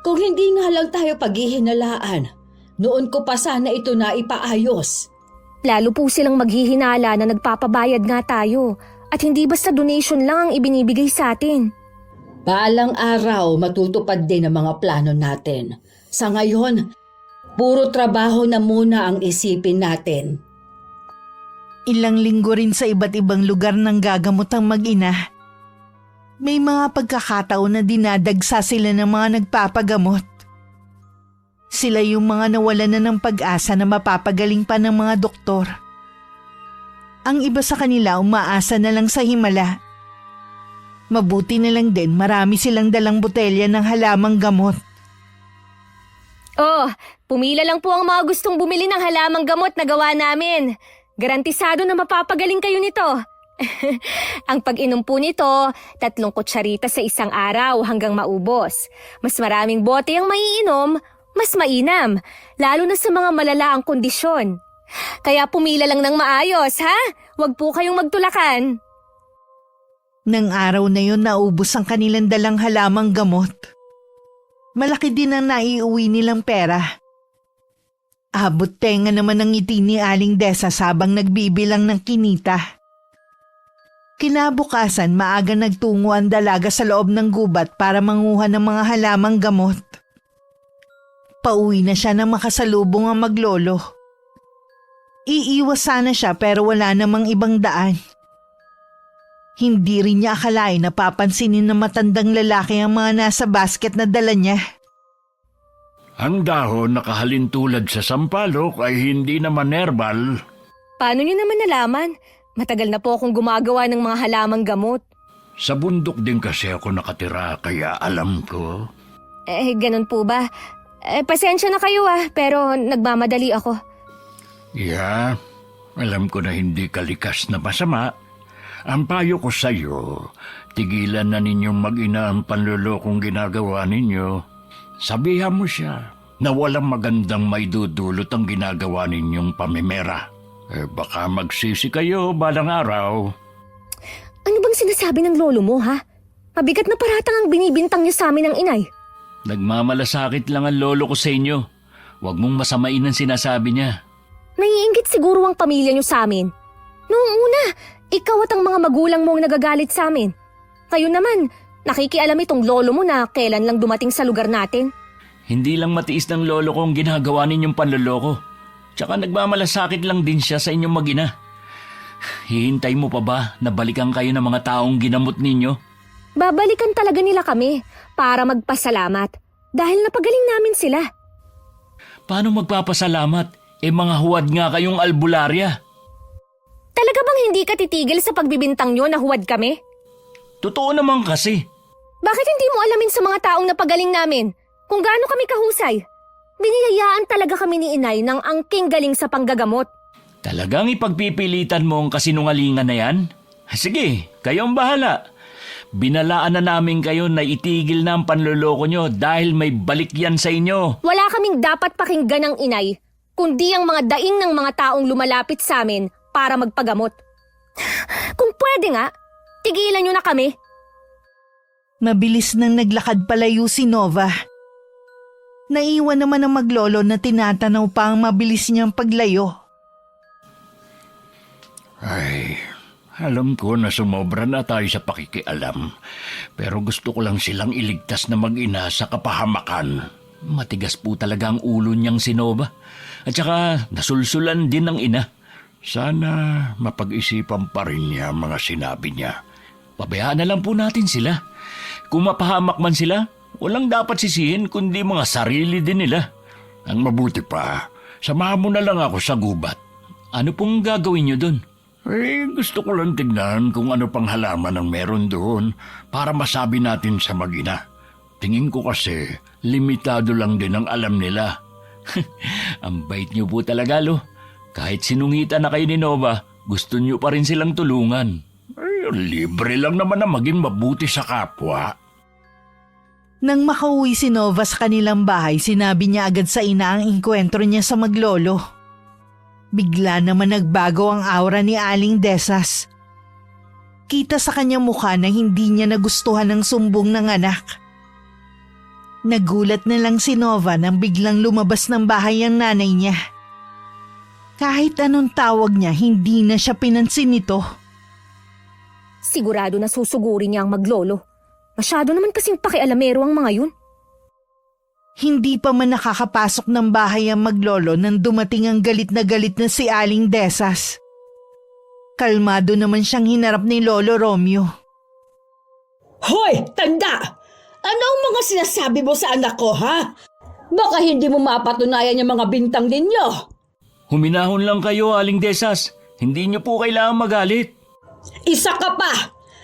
Kung hindi nga lang tayo paghihinalaan, noon ko pa sana ito na ipaayos. Lalo po silang maghihinala na nagpapabayad nga tayo at hindi basta donation lang ang ibinibigay sa atin. Balang araw matutupad din ang mga plano natin. Sa ngayon, puro trabaho na muna ang isipin natin. Ilang linggo rin sa iba't ibang lugar ng gagamot ang mag-ina. May mga pagkakataon na dinadagsa sila ng mga nagpapagamot. Sila yung mga nawalan na ng pag-asa na mapapagaling pa ng mga doktor. Ang iba sa kanila umaasa na lang sa himala. Mabuti na lang din marami silang dalang botelya ng halamang gamot. Oh, pumila lang po ang mga gustong bumili ng halamang gamot na gawa namin. Garantisado na mapapagaling kayo nito. Ang pag-inom po nito, 3 kutsarita sa isang araw hanggang maubos. Mas maraming bote ang maiinom, mas mainam, lalo na sa mga malala ang kondisyon. Kaya pumila lang ng maayos, ha? Huwag po kayong magtulakan. Nang araw na yun naubos ang kanilang dalang halamang gamot. Malaki din ang naiuwi nilang pera. Abot tenga naman ang ngiti ni Aling Desa habang nagbibilang ng kinita. Kinabukasan maaga nagtungo ang dalaga sa loob ng gubat para manguha ng mga halamang gamot. Pauwi na siya nang makasalubong ang maglolo. Iiwas sana siya pero wala namang ibang daan. Hindi rin niya akalain na papansinin ng matandang lalaki ang mga nasa basket na dala niya. Ang dahon nakahalintulad sa sampalok ay hindi naman herbal. Paano niyo naman nalaman? Matagal na po akong gumagawa ng mga halamang gamot. Sa bundok din kasi ako nakatira kaya alam ko. Ganun po ba? Pasensya na kayo pero nagmamadali ako. Yeah, alam ko na hindi ka likas na masama. Ang payo ko sa'yo, tigilan na ninyong mag-ina ang panlulokong ginagawa ninyo. Sabihan mo siya na walang magandang maidudulot ang ginagawa ninyong pamimera. Baka magsisi kayo balang araw. Ano bang sinasabi ng lolo mo, ha? Mabigat na paratang ang binibintang niya sa amin ng inay. Nagmamalasakit lang ang lolo ko sa inyo. Huwag mong masamain ang sinasabi niya. Naiinggit siguro ang pamilya niyo sa amin. Noong una, ikaw at ang mga magulang mo ang nagagalit sa amin. Kayo naman, nakikialam itong lolo mo na kailan lang dumating sa lugar natin. Hindi lang matiis ng lolo ko ang ginagawa ninyong panloloko. Tsaka nagmamalasakit lang din siya sa inyong mag-ina. Hihintay mo pa ba na balikan kayo ng mga taong ginamot ninyo? Babalikan talaga nila kami para magpasalamat dahil napagaling namin sila. Paano magpapasalamat? Mga huwad nga kayong albularya. Talaga bang hindi ka titigil sa pagbibintang nyo na huwad kami? Totoo naman kasi. Bakit hindi mo alamin sa mga taong napagaling namin kung gaano kami kahusay? Biniyayaan talaga kami ni inay ng angking galing sa panggagamot. Talagang ipagpipilitan mo ang kasinungalingan na yan? Sige, kayo ang bahala. Binalaan na namin kayo na itigil na ang panloloko nyo dahil may balik yan sa inyo. Wala kaming dapat pakinggan ng inay, kundi ang mga daing ng mga taong lumalapit sa amin para magpagamot. Kung pwede nga, tigilan nyo na kami. Mabilis nang naglakad palayo si Nova. Naiwan naman ang maglolo na tinatanaw pa ang mabilis niyang paglayo. Ay, alam ko na sumobra na tayo sa pakikialam. Pero gusto ko lang silang iligtas na mag-ina sa kapahamakan. Matigas po talaga ang ulo niyang si Nova. At saka nasulsulan din ng ina. Sana mapag-isipan pa rin niya ang mga sinabi niya. Pabayaan na lang po natin sila. Kung mapahamak man sila, walang dapat sisihin kundi mga sarili din nila. Ang mabuti pa, samahan mo na lang ako sa gubat. Ano pong gagawin niyo doon? Gusto ko lang tignan kung ano pang halaman ang meron doon para masabi natin sa mag-ina. Tingin ko kasi, limitado lang din ang alam nila. Ang bait niyo po talaga, lo. Kahit sinungitan na kayo ni Nova, gusto niyo pa rin silang tulungan. Libre lang naman na maging mabuti sa kapwa. Nang makauwi si Nova sa kanilang bahay, sinabi niya agad sa ina ang engkwentro niya sa maglolo. Bigla naman nagbago ang aura ni Aling Desas. Kita sa kanyang mukha na hindi niya nagustuhan ang sumbong ng anak. Nagulat na lang si Nova nang biglang lumabas ng bahay ang nanay niya. Kahit anong tawag niya, hindi na siya pinansin nito. Sigurado na susugurin niya ang maglolo. Masyado naman kasing pakialamero ang mga yun. Hindi pa man nakakapasok ng bahay ang maglolo nang dumating ang galit na si Aling Desas. Kalmado naman siyang hinarap ni Lolo Romeo. Hoy, tanda! Ano ang mga sinasabi mo sa anak ko, ha? Baka hindi mo mapatunayan yung mga bintang ninyo. Huminahon lang kayo, Aling Desas. Hindi niyo po kailangan magalit. Isa ka pa!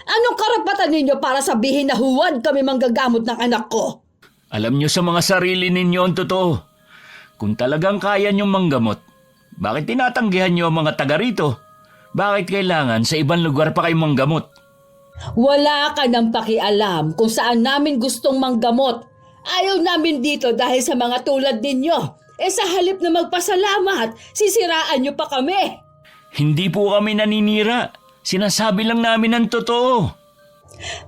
Anong karapatan ninyo para sabihin na huwad kami manggagamot ng anak ko? Alam niyo sa mga sarili ninyo ang totoo. Kung talagang kaya niyong manggamot, bakit tinatanggihan niyo ang mga taga rito? Bakit kailangan sa ibang lugar pa kayong manggamot? Wala ka nang pakialam kung saan namin gustong manggamot. Ayaw namin dito dahil sa mga tulad ninyo. Sa halip na magpasalamat, sisiraan niyo pa kami. Hindi po kami naninira. Sinasabi lang namin ang totoo.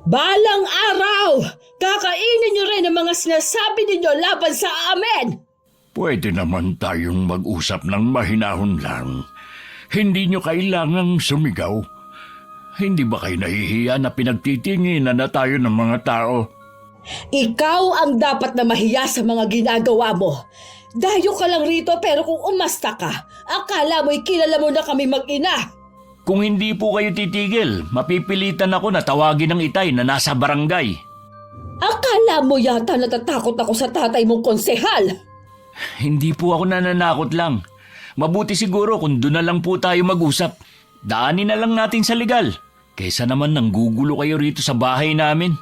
Balang araw, kakainin niyo rin ang mga sinasabi ninyo laban sa amin. Pwede naman tayong mag-usap ng mahinahon lang. Hindi nyo kailangang sumigaw. Hindi ba kayo nahihiya na pinagtitinginan na tayo ng mga tao? Ikaw ang dapat na mahiya sa mga ginagawa mo. Dayo ka lang rito pero kung umasta ka, akala mo'y kilala mo na kami mag-ina. Kung hindi po kayo titigil, mapipilitan ako na tawagin ng itay na nasa barangay. Akala mo yata natatakot ako sa tatay mong konsehal. Hindi po ako nananakot lang. Mabuti siguro kung doon na lang po tayo mag-usap. Daanin na lang natin sa legal. Kaysa naman nanggugulo kayo rito sa bahay namin.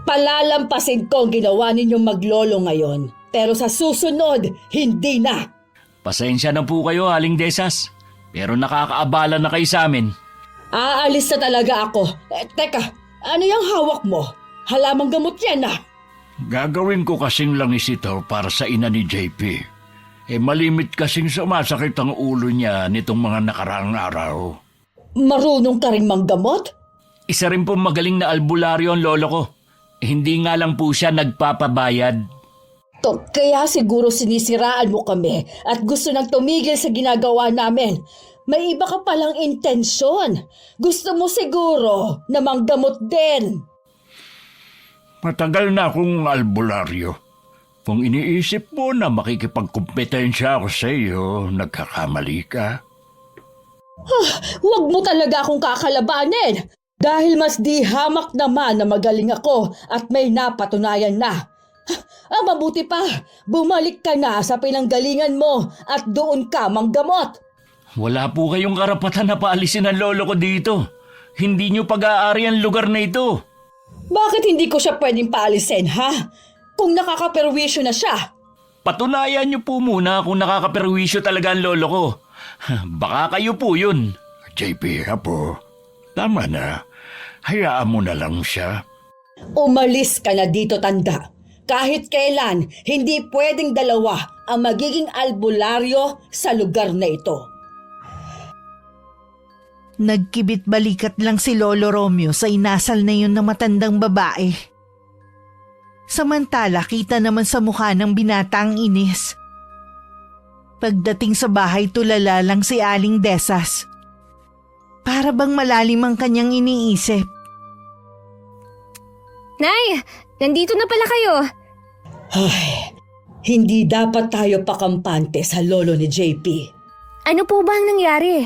Palalampasin ko ang ginawa ninyong maglolo ngayon. Pero sa susunod, hindi na. Pasensya na po kayo, Aling Desas. Pero nakakaabala na kayo sa amin. Aalis na talaga ako. Teka, ano yung hawak mo? Halamang gamot yan ah. Gagawin ko kasing langis ito para sa ina ni JP. Malimit kasing sumasakit ang ulo niya nitong mga nakaraang araw. Marunong ka rin manggamot? Isa rin po magaling na albularyo ang lolo ko. Hindi nga lang po siya nagpapabayad. Kaya siguro sinisiraan mo kami at gusto nang tumigil sa ginagawa namin. May iba ka palang intensyon. Gusto mo siguro na manggamot din. Matagal na akong albularyo. Kung iniisip mo na makikipagkumpetensya ako sa iyo, nagkakamali ka. Huwag mo talaga akong kakalabanin. Dahil mas di hamak naman na magaling ako at may napatunayan na. Mabuti pa, bumalik ka na sa pinanggalingan mo at doon ka manggamot. Wala po kayong karapatan na paalisin ang lolo ko dito. Hindi niyo pag-aari ang lugar na ito. Bakit hindi ko siya pwedeng paalisin, ha? Kung nakakaperwisyo na siya. Patunayan niyo po muna kung nakakaperwisyo talaga ang lolo ko. Baka kayo po yun. JP, apo, tama na. Hayaan mo na lang siya. Umalis ka na dito, tanda. Kahit kailan, hindi pwedeng dalawa ang magiging albularyo sa lugar na ito. Nagkibit balikat lang si Lolo Romeo sa inasal na yun ng matandang babae. Samantala, kita naman sa mukha ng binatang inis. Pagdating sa bahay, tulala lang si Aling Desas. Para bang malalim ang kanyang iniisip. Nay, nandito na pala kayo. Ay, hindi dapat tayo pakampante sa lolo ni JP. Ano po ba ang nangyari?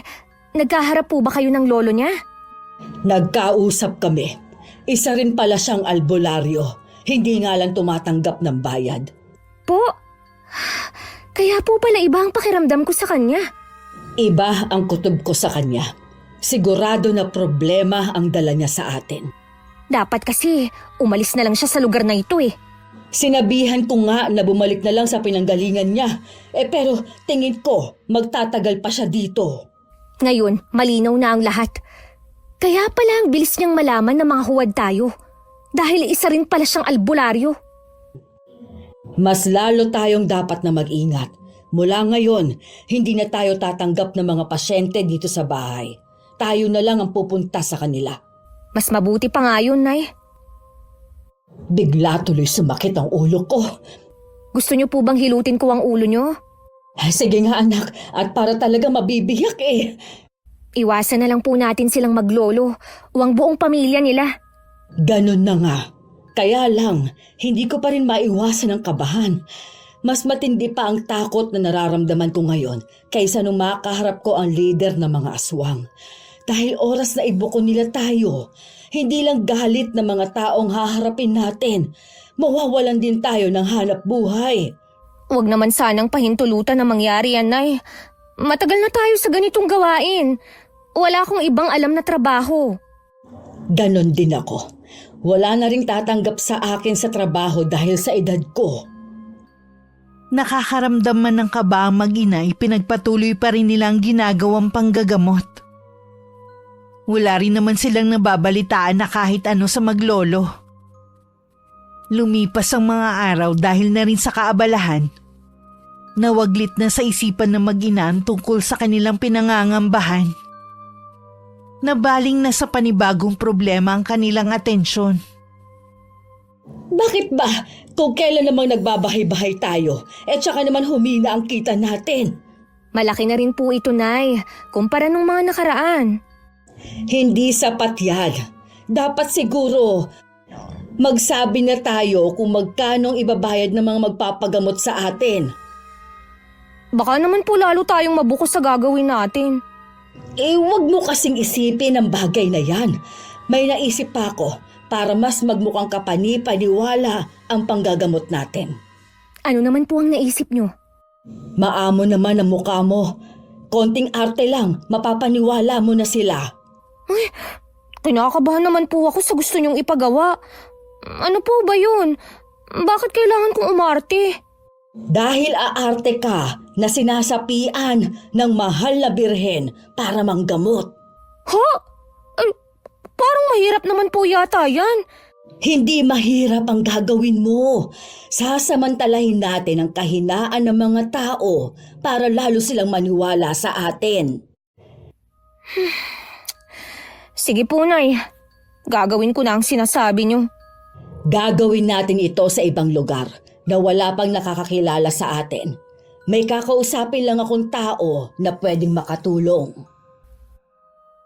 Nagkaharap po ba kayo ng lolo niya? Nagkausap kami. Isa rin pala siyang albularyo. Hindi nga lang tumatanggap ng bayad. Po? Kaya po pala iba ang pakiramdam ko sa kanya. Iba ang kutob ko sa kanya. Sigurado na problema ang dala niya sa atin. Dapat kasi umalis na lang siya sa lugar na ito eh. Sinabihan ko nga na bumalik na lang sa pinanggalingan niya. Pero tingin ko magtatagal pa siya dito. Ngayon, malinaw na ang lahat. Kaya pala ang bilis niyang malaman na mga huwad tayo. Dahil isa rin pala siyang albularyo. Mas lalo tayong dapat na mag-ingat. Mula ngayon, hindi na tayo tatanggap ng mga pasyente dito sa bahay. Tayo na lang ang pupunta sa kanila. Mas mabuti pa nga yun, Nay. Bigla tuloy sumakit ang ulo ko. Gusto niyo po bang hilutin ko ang ulo niyo? Sige nga anak, at para talaga mabibiyak eh. Iwasan na lang po natin silang maglolo o ang buong pamilya nila. Ganun na nga. Kaya lang, hindi ko pa rin maiwasan ang kabahan. Mas matindi pa ang takot na nararamdaman ko ngayon kaysa nung makaharap ko ang leader ng mga aswang. Dahil oras na ibuko nila tayo, hindi lang galit ng mga taong haharapin natin, mawawalan din tayo ng hanap buhay. Huwag naman sanang pahintulutan na mangyari yan, Nay. Matagal na tayo sa ganitong gawain. Wala akong ibang alam na trabaho. Ganon din ako. Wala na ring tatanggap sa akin sa trabaho dahil sa edad ko. Nakakaramdam man ng kaba ang mag-ina, ipinagpatuloy pa rin nilang ginagawang panggagamot. Wala rin naman silang nababalitaan na kahit ano sa maglolo. Lumipas ang mga araw dahil na rin sa kaabalahan. Nawaglit na sa isipan ng mag-ina ang tungkol sa kanilang pinangangambahan. Nabaling na sa panibagong problema ang kanilang atensyon. Bakit ba? Kung kailan namang nagbabahay-bahay tayo, tsaka naman humina ang kita natin. Malaki na rin po ito, Nay, kumpara nung mga nakaraan. Hindi sapat yan. Dapat siguro magsabi na tayo kung magkano ang ibabayad ng mga magpapagamot sa atin. Baka naman po lalo tayong mabuko sa gagawin natin. Huwag mo kasing isipin ang bagay na yan. May naisip pa ako para mas magmukhang kapani-paniwala ang panggagamot natin. Ano naman po ang naisip nyo? Maamo naman ang mukha mo. Konting arte lang, mapapaniwala mo na sila. Ay, kinakabahan naman po ako sa gusto nyong ipagawa. Ano po ba yun? Bakit kailangan kong umarte? Dahil aarte ka na sinasapian ng mahal na birhen para manggamot. Ha? Ay, parang mahirap naman po yata yan. Hindi mahirap ang gagawin mo. Sasamantalahin natin ang kahinaan ng mga tao para lalo silang maniwala sa atin. Sige po, Nay. Gagawin ko na ang sinasabi nyo. Gagawin natin ito sa ibang lugar na wala pang nakakakilala sa atin. May kakausapin lang akong tao na pwedeng makatulong.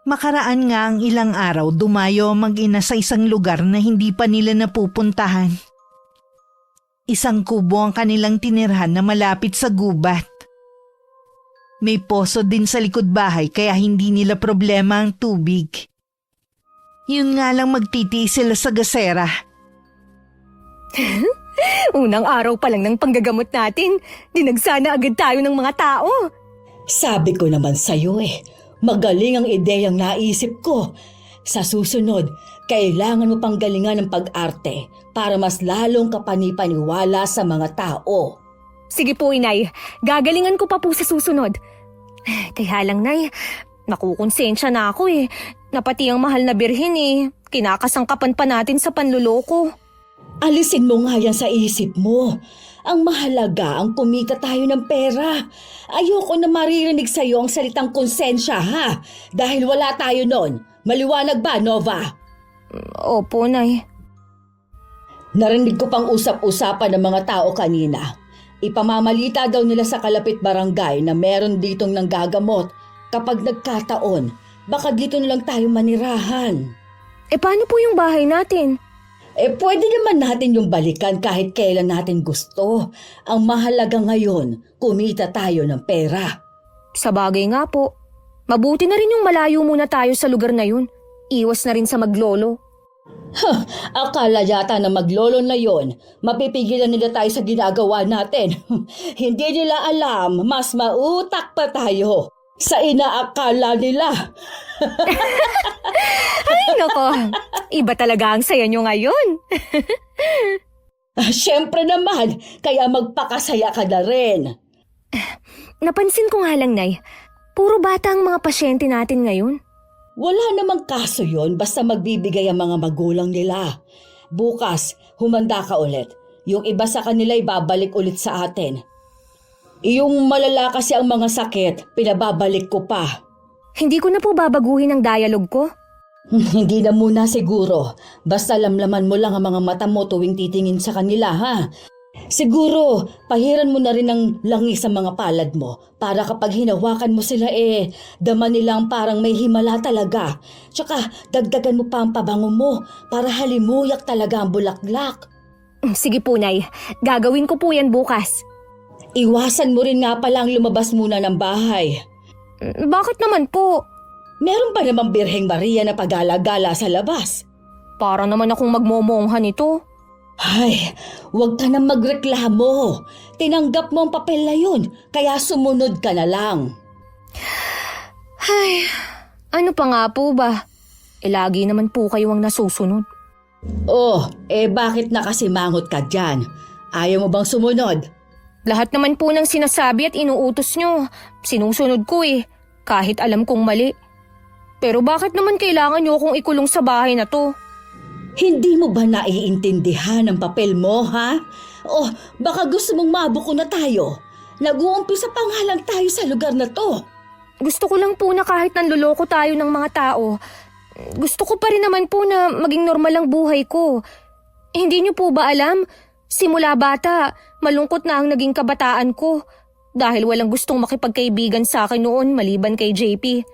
Makaraan nga ang ilang araw, dumayo ang mag-ina sa isang lugar na hindi pa nila napupuntahan. Isang kubo ang kanilang tinirhan na malapit sa gubat. May poso din sa likod bahay kaya hindi nila problema ang tubig. Yun nga lang magtitiis sila sa gasera. Unang araw pa lang ng panggagamot natin, dinagsana agad tayo ng mga tao. Sabi ko naman sa'yo magaling ang ideyang naisip ko. Sa susunod, kailangan mo pang galingan ng pag-arte para mas lalong kapanipaniwala sa mga tao. Sige po, Inay. Gagalingan ko pa po sa susunod. Kaya lang, Nay, nakukonsensya na ako na pati ang mahal na birhen kinakasangkapan pa natin sa panluloko. Alisin mo nga yan sa isip mo. Ang mahalaga ang kumita tayo ng pera. Ayoko na maririnig sa'yo ang salitang konsensya, ha? Dahil wala tayo nun. Maliwanag ba, Nova? Opo, Nay. Narinig ko pang usap-usapan ng mga tao kanina. Ipamamalita daw nila sa kalapit barangay na meron ditong nanggagamot. Kapag nagkataon, baka dito na lang tayo manirahan. Paano po yung bahay natin? Pwede naman natin yung balikan kahit kailan natin gusto. Ang mahalaga ngayon, kumita tayo ng pera. Sa bagay nga po. Mabuti na rin yung malayo muna tayo sa lugar na yun. Iwas na rin sa maglolo. Akala yata na maglolo na yon, mapipigilan nila tayo sa ginagawa natin. Hindi nila alam, mas mautak pa tayo sa inaakala nila. Ay, nako. Iba talaga ang saya nyo ngayon. Siyempre naman, kaya magpakasaya ka na rin. Napansin ko nga lang, Nay. Puro bata ang mga pasyente natin ngayon. Wala namang kaso yon basta magbibigay ang mga magulang nila. Bukas, humanda ka ulit. Yung iba sa kanila ibabalik ulit sa atin. Yung malala kasi ang mga sakit, pinababalik ko pa. Hindi ko na po babaguhin ang dialogue ko. Hindi na muna siguro. Basta lamlaman mo lang ang mga mata mo tuwing titingin sa kanila, ha? Siguro, pahiran mo na rin ng langis sa mga palad mo para kapag hinawakan mo sila dama nilang parang may himala talaga. Tsaka dagdagan mo pa ang pabango mo para halimuyak talaga ang bulaklak. Sige po, Nay. Gagawin ko po yan bukas. Iwasan mo rin nga pala ang lumabas muna ng bahay. Bakit naman po? Meron pa namang Birheng Maria na pagala-gala sa labas. Para naman akong magmomongha nito. Ay, huwag ka na magreklamo. Tinanggap mo ang papel na yun, kaya sumunod ka na lang. Ay, ano pa nga po ba? Lagi naman po kayo ang nasusunod. Oh, bakit nakasimangot ka dyan? Ayaw mo bang sumunod? Lahat naman po ng sinasabi at inuutos nyo, sinusunod ko kahit alam kong mali. Pero bakit naman kailangan nyo akong ikulong sa bahay na to? Hindi mo ba naiintindihan ang papel mo, ha? Oh, baka gusto mong mabuko na tayo. Nag-uumpisa pa nga lang tayo sa lugar na to. Gusto ko lang po na kahit nanloloko tayo ng mga tao, gusto ko pa rin naman po na maging normal ang buhay ko. Hindi niyo po ba alam? Simula bata, malungkot na ang naging kabataan ko. Dahil walang gustong makipagkaibigan sa akin noon maliban kay JP.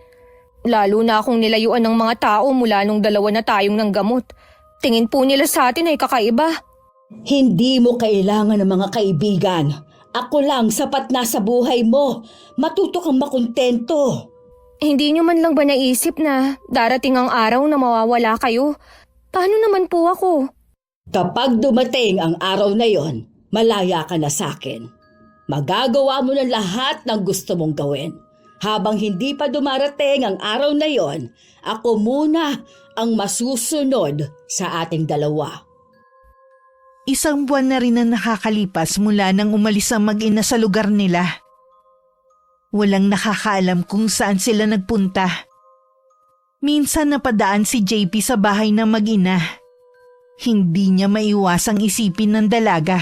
Lalo na akong nilayuan ng mga tao mula nung dalawa na tayong nanggamot. Tingin po nila sa atin ay kakaiba. Hindi mo kailangan ng mga kaibigan. Ako lang sapat na sa buhay mo. Matuto kang makontento. Hindi nyo man lang ba naisip na darating ang araw na mawawala kayo? Paano naman po ako? Kapag dumating ang araw na yon, malaya ka na sa akin. Magagawa mo na lahat ng gusto mong gawin. Habang hindi pa dumarating ang araw na yon, ako muna ang masusunod sa ating dalawa. Isang buwan na rin ang nakakalipas mula nang umalis ang mag-ina sa lugar nila. Walang nakakaalam kung saan sila nagpunta. Minsan napadaan si JP sa bahay ng mag-ina. Hindi niya maiwasang isipin ng dalaga.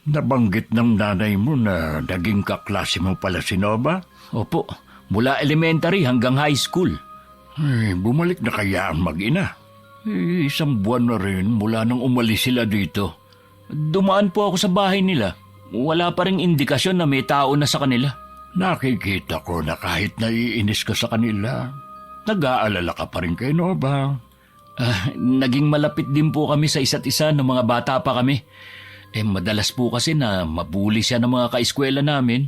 Nabanggit ng nanay mo na naging kaklase mo pala si Nova? Opo, mula elementary hanggang high school. Bumalik na kaya ang mag-ina? Isang buwan na rin mula nang umalis sila dito. Dumaan po ako sa bahay nila. Wala pa ring indikasyon na may tao na sa kanila. Nakikita ko na kahit naiinis ka sa kanila, nag-aalala ka pa rin kay Nova. Naging malapit din po kami sa isa't isa ng mga bata pa kami. Madalas po kasi na mabuli siya ng mga kaeskwela namin.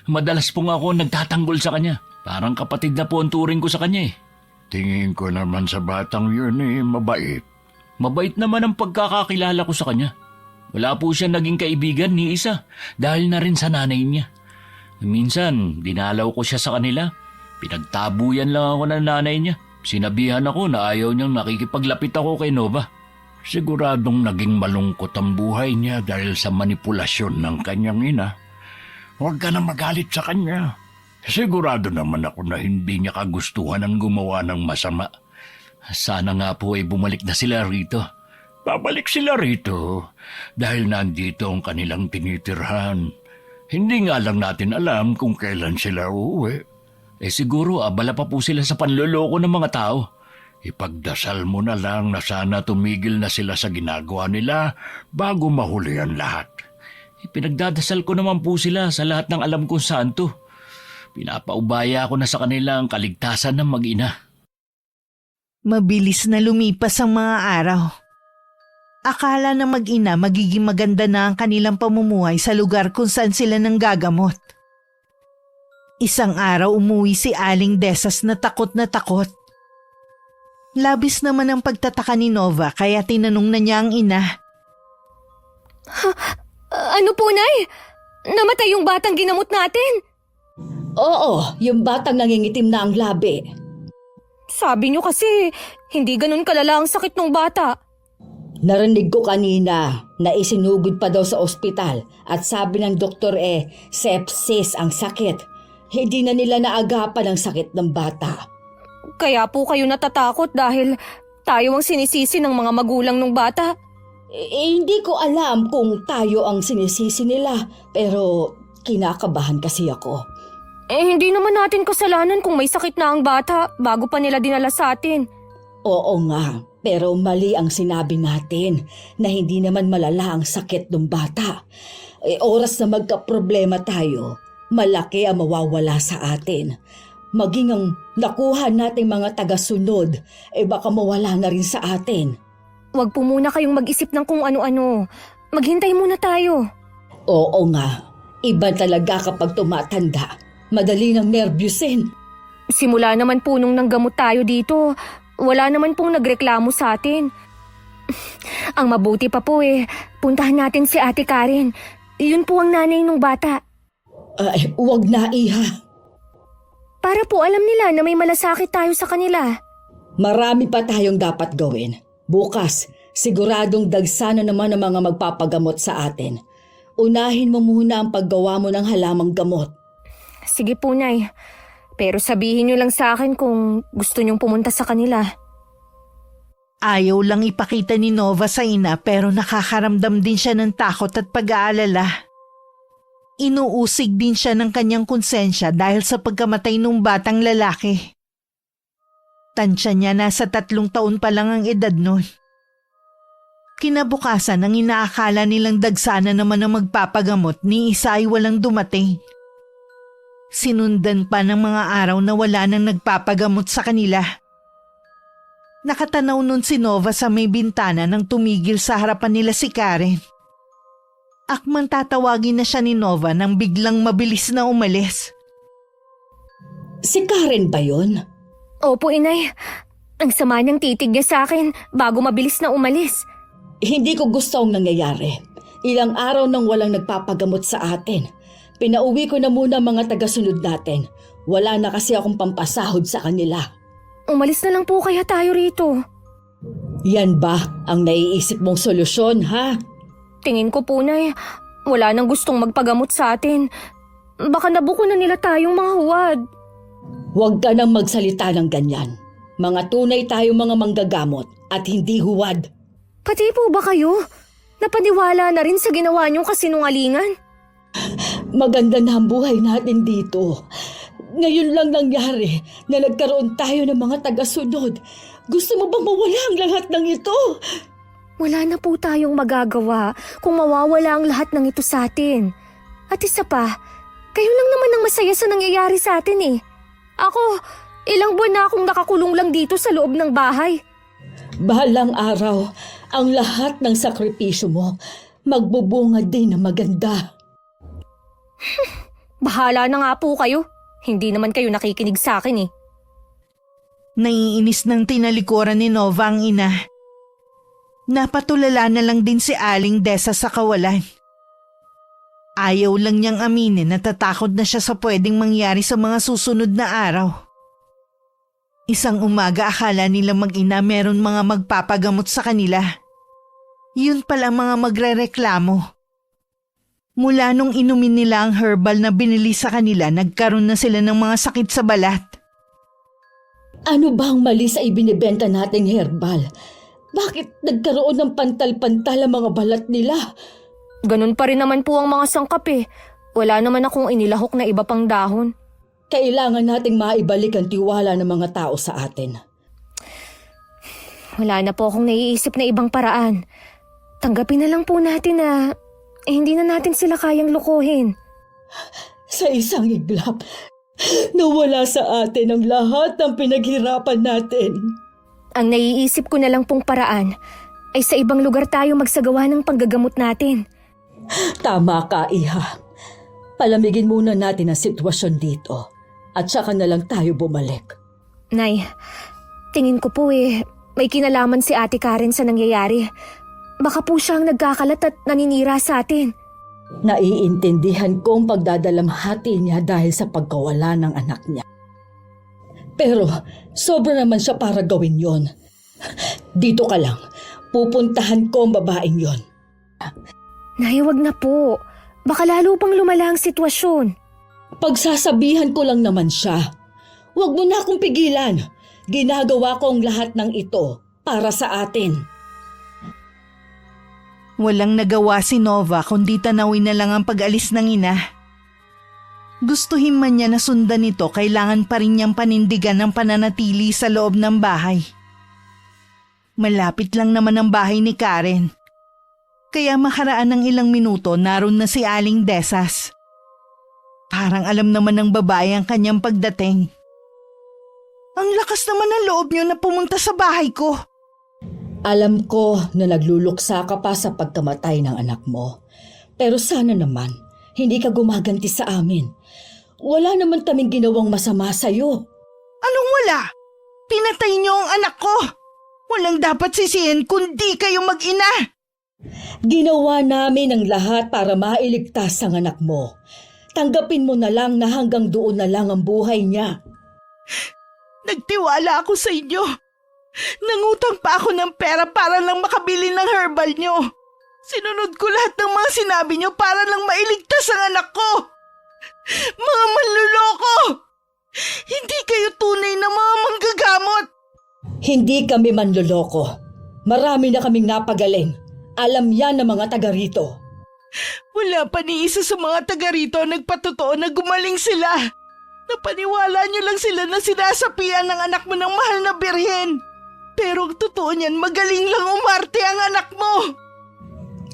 Madalas po nga ako nagtatanggol sa kanya. Parang kapatid na po ang turing ko sa kanya Tingin ko naman sa batang yun mabait. Mabait naman ang pagkakakilala ko sa kanya. Wala po siya naging kaibigan ni isa dahil na rin sa nanay niya. Minsan, dinalaw ko siya sa kanila. Pinagtabuyan lang ako ng nanay niya. Sinabihan ako na ayaw niyang nakikipaglapit ako kay Nova. Siguradong naging malungkot ang buhay niya dahil sa manipulasyon ng kanyang ina. Huwag ka na magalit sa kanya. Sigurado naman ako na hindi niya kagustuhan ang gumawa ng masama. Sana nga po bumalik na sila rito. Babalik sila rito dahil nandito ang kanilang tinitirhan. Hindi nga lang natin alam kung kailan sila uuwi. Siguro abala pa po sila sa panloloko ng mga tao. Ipagdasal mo na lang na sana tumigil na sila sa ginagawa nila bago mahuli ang lahat. Pinagdadasal ko naman po sila sa lahat ng alam kong santo. Pinapaubaya ko na sa kanila ang kaligtasan ng mag-ina. Mabilis na lumipas ang mga araw. Akala ng mag-ina magiging maganda na ang kanilang pamumuhay sa lugar kung saan sila nanggagamot. Isang araw umuwi si Aling Desas na takot na takot. Labis naman ang pagtataka ni Nova kaya tinanong na niya ang ina. Ano po, Nay? Namatay yung batang ginamot natin. Oo, yung batang nangingitim na ang labi. Sabi niyo kasi, hindi ganun kalala ang sakit ng bata. Narinig ko kanina na isinugod pa daw sa ospital at sabi ng doktor sepsis ang sakit. Hindi na nila naagapan ang sakit ng bata. Kaya po kayo natatakot dahil tayo ang sinisisi ng mga magulang ng bata. Hindi ko alam kung tayo ang sinisisi nila pero kinakabahan kasi ako. Hindi naman natin kasalanan kung may sakit na ang bata bago pa nila dinala sa atin. Oo nga, pero mali ang sinabi natin na hindi naman malala ang sakit ng bata. Oras na magkaproblema tayo, malaki ang mawawala sa atin. Maging ang nakuha nating mga taga-sunod, baka mawala na rin sa atin. Huwag po muna kayong mag-isip ng kung ano-ano. Maghintay muna tayo. Oo nga, iba talaga kapag tumatanda. Madali ng nervyusin. Simula naman po nung nanggamot tayo dito, wala naman pong nagreklamo sa atin. Ang mabuti pa po puntahan natin si Ate Karen. Yun po ang nanay ng bata. Ay, huwag na, Iha. Para po alam nila na may malasakit tayo sa kanila. Marami pa tayong dapat gawin. Bukas, siguradong dagsa na naman ang mga magpapagamot sa atin. Unahin mo muna ang paggawa mo ng halamang gamot. Sige po, Nay. Pero sabihin niyo lang sa akin kung gusto niyong pumunta sa kanila. Ayaw lang ipakita ni Nova sa ina pero nakakaramdam din siya ng takot at pag-aalala. Inuusig din siya ng kanyang konsensya dahil sa pagkamatay ng batang lalaki. Tansya niya nasa 3 taon pa lang ang edad nun. Kinabukasan ang inaakala nilang dagsana naman ang magpapagamot ni isa ay walang dumating. Sinundan pa ng mga araw na wala nang nagpapagamot sa kanila. Nakatanaw nun si Nova sa may bintana nang tumigil sa harapan nila si Karen. Akmang tatawagin na siya ni Nova nang biglang mabilis na umalis. Si Karen ba yun? Opo, Inay. Ang sama niyang titig niya sa akin bago mabilis na umalis. Hindi ko gusto ang nangyayari. Ilang araw nang walang nagpapagamot sa atin. Pinauwi ko na muna mga tagasunod natin. Wala na kasi akong pampasahod sa kanila. Umalis na lang po kaya tayo rito. Yan ba ang naiisip mong solusyon, ha? Tingin ko po, Nay, wala nang gustong magpagamot sa atin. Baka nabuko na nila tayong mga huwad. Huwag ka nang magsalita ng ganyan. Mga tunay tayong mga manggagamot at hindi huwad. Pati po ba kayo? Napaniwala na rin sa ginawa niyong kasinungalingan? Maganda na ang buhay natin dito. Ngayon lang nangyari na nagkaroon tayo ng mga tagasunod. Gusto mo bang mawala ang lahat ng ito? Wala na po tayong magagawa kung mawawala ang lahat ng ito sa atin. At isa pa, kayo lang naman ang masaya sa nangyayari sa atin eh. Ako, ilang buwan na akong nakakulong lang dito sa loob ng bahay. Bahalang araw, ang lahat ng sakripisyo mo magbubunga din na maganda. Bahala na nga po kayo. Hindi naman kayo nakikinig sa akin eh. Naiinis ng tinalikuran ni Nova ang ina. Napatulala na lang din si Aling Desa sa kawalan. Ayaw lang niyang aminin na tatakot na siya sa pwedeng mangyari sa mga susunod na araw. Isang umaga akala nila mag-ina meron mga magpapagamot sa kanila. Yun pala mga magrereklamo. Mula nung inumin nila ang herbal na binili sa kanila, nagkaroon na sila ng mga sakit sa balat. Ano ba ang mali sa ibinibenta nating herbal? Bakit nagkaroon ng pantal-pantal ang mga balat nila? Ganun pa rin naman po ang mga sangkap eh. Wala naman akong inilahok na iba pang dahon. Kailangan nating maibalik ang tiwala ng mga tao sa atin. Wala na po akong naiisip na ibang paraan. Tanggapin na lang po natin na hindi na natin sila kayang lukuhin. Sa isang iglap, nawala sa atin ang lahat ng pinaghirapan natin. Ang naiisip ko na lang pong paraan ay sa ibang lugar tayo magsagawa ng panggagamot natin. Tama ka, Iha. Palamigin muna natin ang sitwasyon dito at saka na lang tayo bumalik. Nay, tingin ko po may kinalaman si Ate Karen sa nangyayari. Baka po siyang nagkakalat at naninira sa atin. Naiintindihan ko ang pagdadalamhati niya dahil sa pagkawala ng anak niya. Pero sobra naman siya para gawin yon. Dito ka lang. Pupuntahan ko ang babaeng yon. Nay, wag na po. Baka lalo pang lumala ang sitwasyon. Pagsasabihan ko lang naman siya. Huwag mo na akong pigilan. Ginagawa ko ang lahat ng ito para sa atin. Walang nagawa si Nova kundi tanawin na lang ang pag-alis ng ina. Gustuhin man niya na sundan ito, kailangan pa rin niyang panindigan ang pananatili sa loob ng bahay. Malapit lang naman ang bahay ni Karen. Kaya makaraan ng ilang minuto naroon na si Aling Desas. Parang alam naman ng babae ang kanyang pagdating. Ang lakas naman ng loob niyo na pumunta sa bahay ko. Alam ko na nagluluksa ka pa sa pagkamatay ng anak mo. Pero sana naman, hindi ka gumaganti sa amin. Wala naman kaming ginawang masama sa'yo. Anong wala? Pinatay niyo ang anak ko. Walang dapat sisihin kundi kayo mag-ina. Ginawa namin ang lahat para mailigtas ang anak mo. Tanggapin mo na lang na hanggang doon na lang ang buhay niya. Nagtiwala ako sa inyo. Nangutang pa ako ng pera para lang makabili ng herbal nyo. Sinunod ko lahat ng mga sinabi nyo para lang mailigtas ang anak ko. Mga manluloko! Hindi kayo tunay na mga manggagamot. Hindi kami manloloko. Marami na kaming napagaling. Alam yan ng mga taga rito. Wala pa ni isa sa mga taga rito ang nagpatotoo na gumaling sila. Napaniwala nyo lang sila na sinasapian ng anak mo ng mahal na birhen. Pero ang totoo niyan, magaling lang umarte ang anak mo.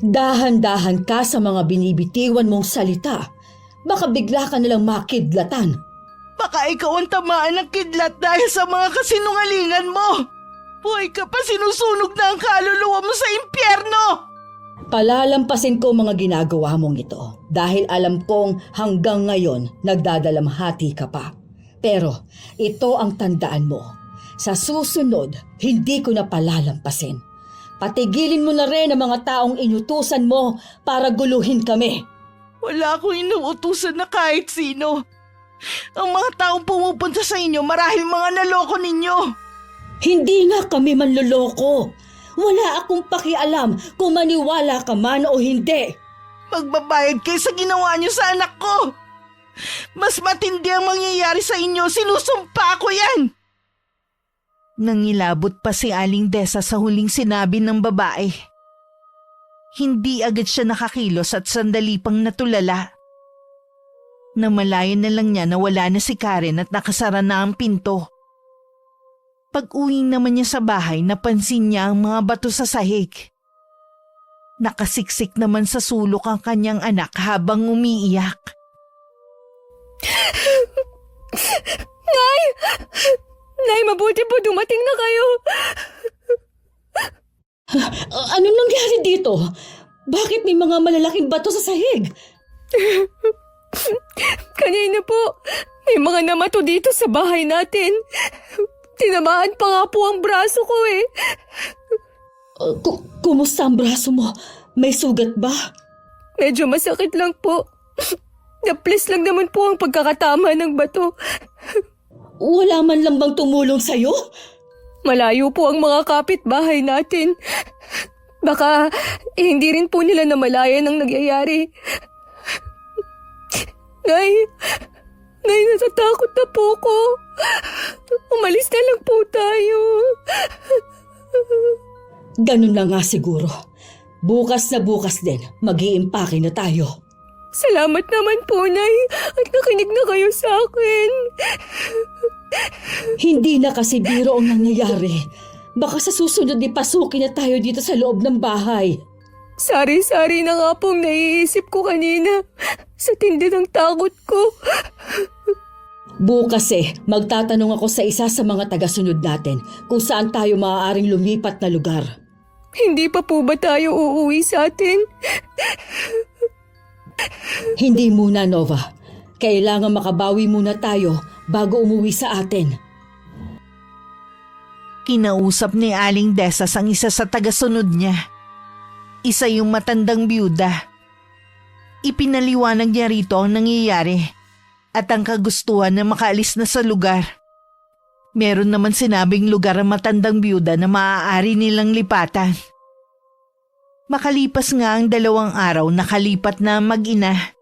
Dahan-dahan ka sa mga binibitiwan mong salita. Baka bigla ka nalang makidlatan. Baka ikaw ang tamaan ng kidlat dahil sa mga kasinungalingan mo. Buhay ka pa, sinusunog na ang kaluluwa mo sa impyerno. Palalampasin ko mga ginagawa mong ito dahil alam kong hanggang ngayon nagdadalamhati ka pa. Pero ito ang tandaan mo. Sa susunod, hindi ko na palalampasin. Patigilin mo na rin ang mga taong inutusan mo para guluhin kami. Wala akong inuutusan na kahit sino. Ang mga taong pumupunta sa inyo marahil mga naloko ninyo. Hindi nga kami manloloko. Wala akong pakialam kung maniwala ka man o hindi. Magbabayad kayo sa ginawa niyo sa anak ko. Mas matindi ang mangyayari sa inyo, sinusumpa ko yan. Nangilabot pa si Aling Desa sa huling sinabi ng babae. Hindi agad siya nakakilos at sandali pang natulala. Namalayan na lang niya na wala na si Karen at nakasara na ang pinto. Pag-uwi naman niya sa bahay, napansin niya ang mga bato sa sahig. Nakasiksik naman sa sulok ang kanyang anak habang umiiyak. Nay! Nay, mabuti po dumating na kayo. Ano nangyari dito? Bakit may mga malalaking bato sa sahig? Kanina po, may mga namato dito sa bahay natin. Tinamaan pa nga po ang braso ko eh. Kumusta ang braso mo? May sugat ba? Medyo masakit lang po. Naplis lang naman po ang pagkakatama ng bato. Wala man lang bang tumulong sa'yo? Malayo po ang mga kapitbahay natin. Baka hindi rin po nila namalayan ang nagyayari. Nay, natatakot na po ko. Umalis na lang po tayo. Ganun na nga siguro. Bukas na bukas din, mag-iimpake na tayo. Salamat naman po, Nay, at nakinig na kayo sa akin. Hindi na kasi biro ang nangyayari. Baka sa susunod ipasukin na tayo dito sa loob ng bahay. Sari-sari na nga pong naiisip ko kanina sa tindi ng takot ko. Bukas magtatanong ako sa isa sa mga tagasunod natin kung saan tayo maaaring lumipat na lugar. Hindi pa po ba tayo uuwi sa atin? Hindi muna, Nova. Kailangan makabawi muna tayo bago umuwi sa atin. Kinausap ni Aling Desas ang isa sa tagasunod niya. Isa yung matandang byuda. Ipinaliwanag niya rito ang nangyayari at ang kagustuhan na makaalis na sa lugar. Meron naman sinabing lugar ang matandang byuda na maaari nilang lipatan. Makalipas nga ang 2 araw, nakalipat na mag-ina.